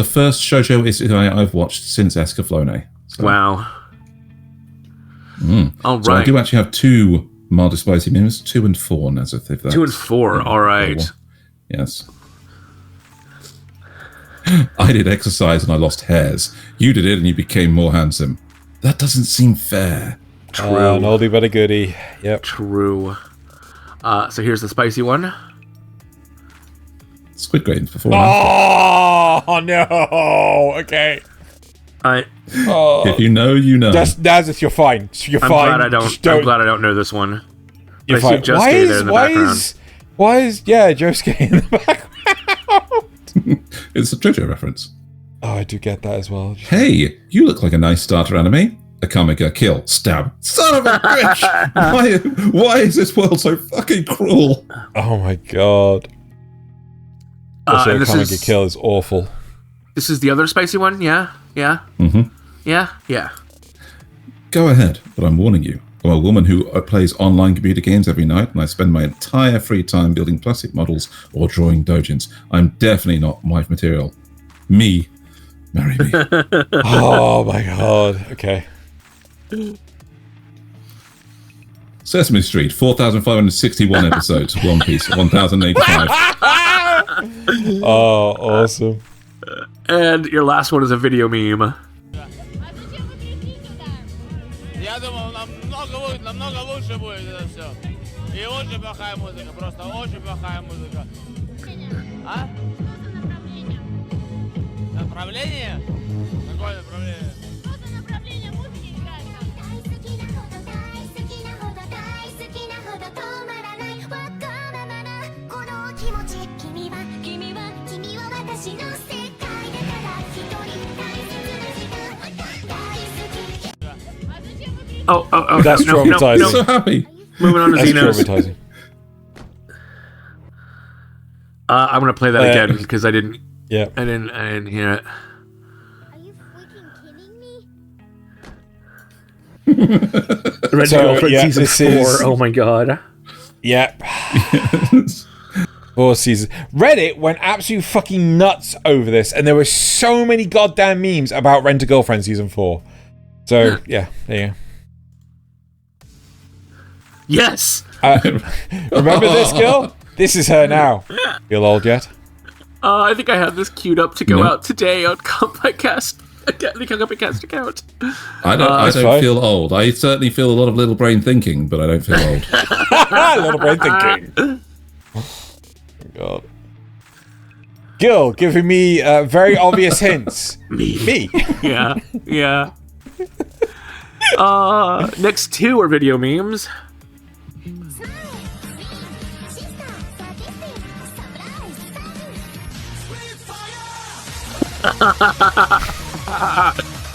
the first shoujo I've watched since Escaflowne. So. Wow. All right. So I do actually have 2 mildly spicy memes, 2 and 4, Nasuth. If that's, 2 and 4, all right. Yes. I did exercise and I lost hairs. You did it and you became more handsome. That doesn't seem fair. True. An oldie but a goodie. Yep. True. So here's the spicy one. Squid Games before and after. Oh no! Okay. If you know, you know. Nazis, you're fine. You're I'm fine. I'm glad I don't know this one. You're I see fine. Josuke there in the background. Why is Josuke in the background? It's a JoJo reference. Oh, I do get that as well. Hey, you look like a nice starter anime. Akamega, kill, stab. Son of a bitch! Why is this world so fucking cruel? Oh my god. Also, Akamega kill is awful. This is the other spicy one? Yeah? Yeah? Mm-hmm. Yeah? Go ahead, but I'm warning you. I'm a woman who plays online computer games every night, and I spend my entire free time building plastic models or drawing doujins. I'm definitely not wife material. Me. Marry me. Oh my god. Okay. Sesame Street, 4,561 episodes. One Piece, 1,085. Oh, awesome. And your last one is a video meme. Я думал, намного лучше будет это все. И очень плохая музыка, просто очень плохая музыка. А? Направление? Какое направление? Просто направление музыки играет. Oh, that's traumatizing. I'm so happy. Moving on to That's Xenos. traumatizing. I'm gonna play that again because I didn't hear it. Are you freaking kidding me? Red So, Girlfriend yeah, season this 4. is- Oh my god. Yep. 4 seasons. Reddit went absolutely fucking nuts over this, and there were so many goddamn memes about Rent a Girlfriend season 4. So, yeah, there you go. Yes. Remember this girl? This is her now. Feel old yet? I think I have this queued up to go No. out today on Kanpai Cast. The Kanpai Cast account. I don't fine. feel old. I certainly feel a lot of little brain thinking, but I don't feel old. Little brain thinking. Oh, God. Gil giving me very obvious hints. Me. Yeah. Next 2 are video memes.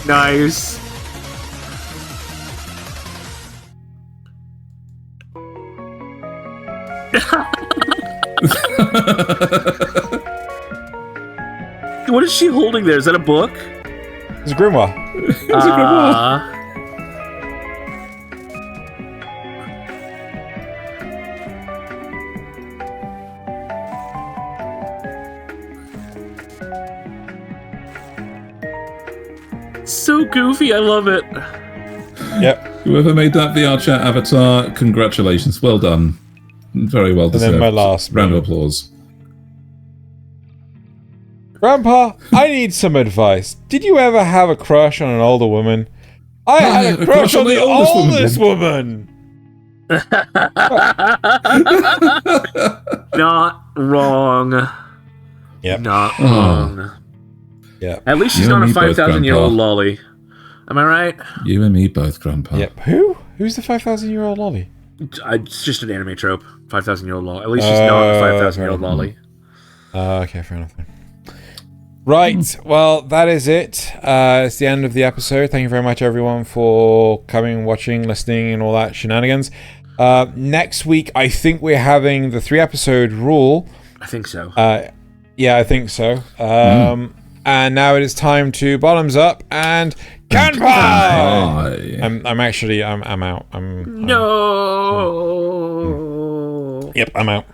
Nice. What is she holding there? Is that a book? It's a grimoire. so goofy. I love it. Yep. Whoever made that VR chat avatar, congratulations. Well done. Very well deserved. And then my last round of applause. Grandpa, I need some advice. Did you ever have a crush on an older woman? I had a crush on the oldest woman. Not wrong. Yep. Not wrong. Yeah. At least she's You not and a me both, 5,000-year-old Grandpa. lolly. Am I right? You and me both, Grandpa. Yep. Who? Who's the 5,000-year-old lolly? It's just an anime trope. 5,000-year-old lolly. At least she's not a 5,000-year-old lolly. Okay, fair enough. Right, well, that is it. It's the end of the episode. Thank you very much, everyone, for coming, watching, listening, and all that shenanigans. Next week, I think we're having the 3-episode rule. I think so. Yeah, I think so. And now it is time to bottoms up and Kanpai! I'm out. No. Yep, I'm out.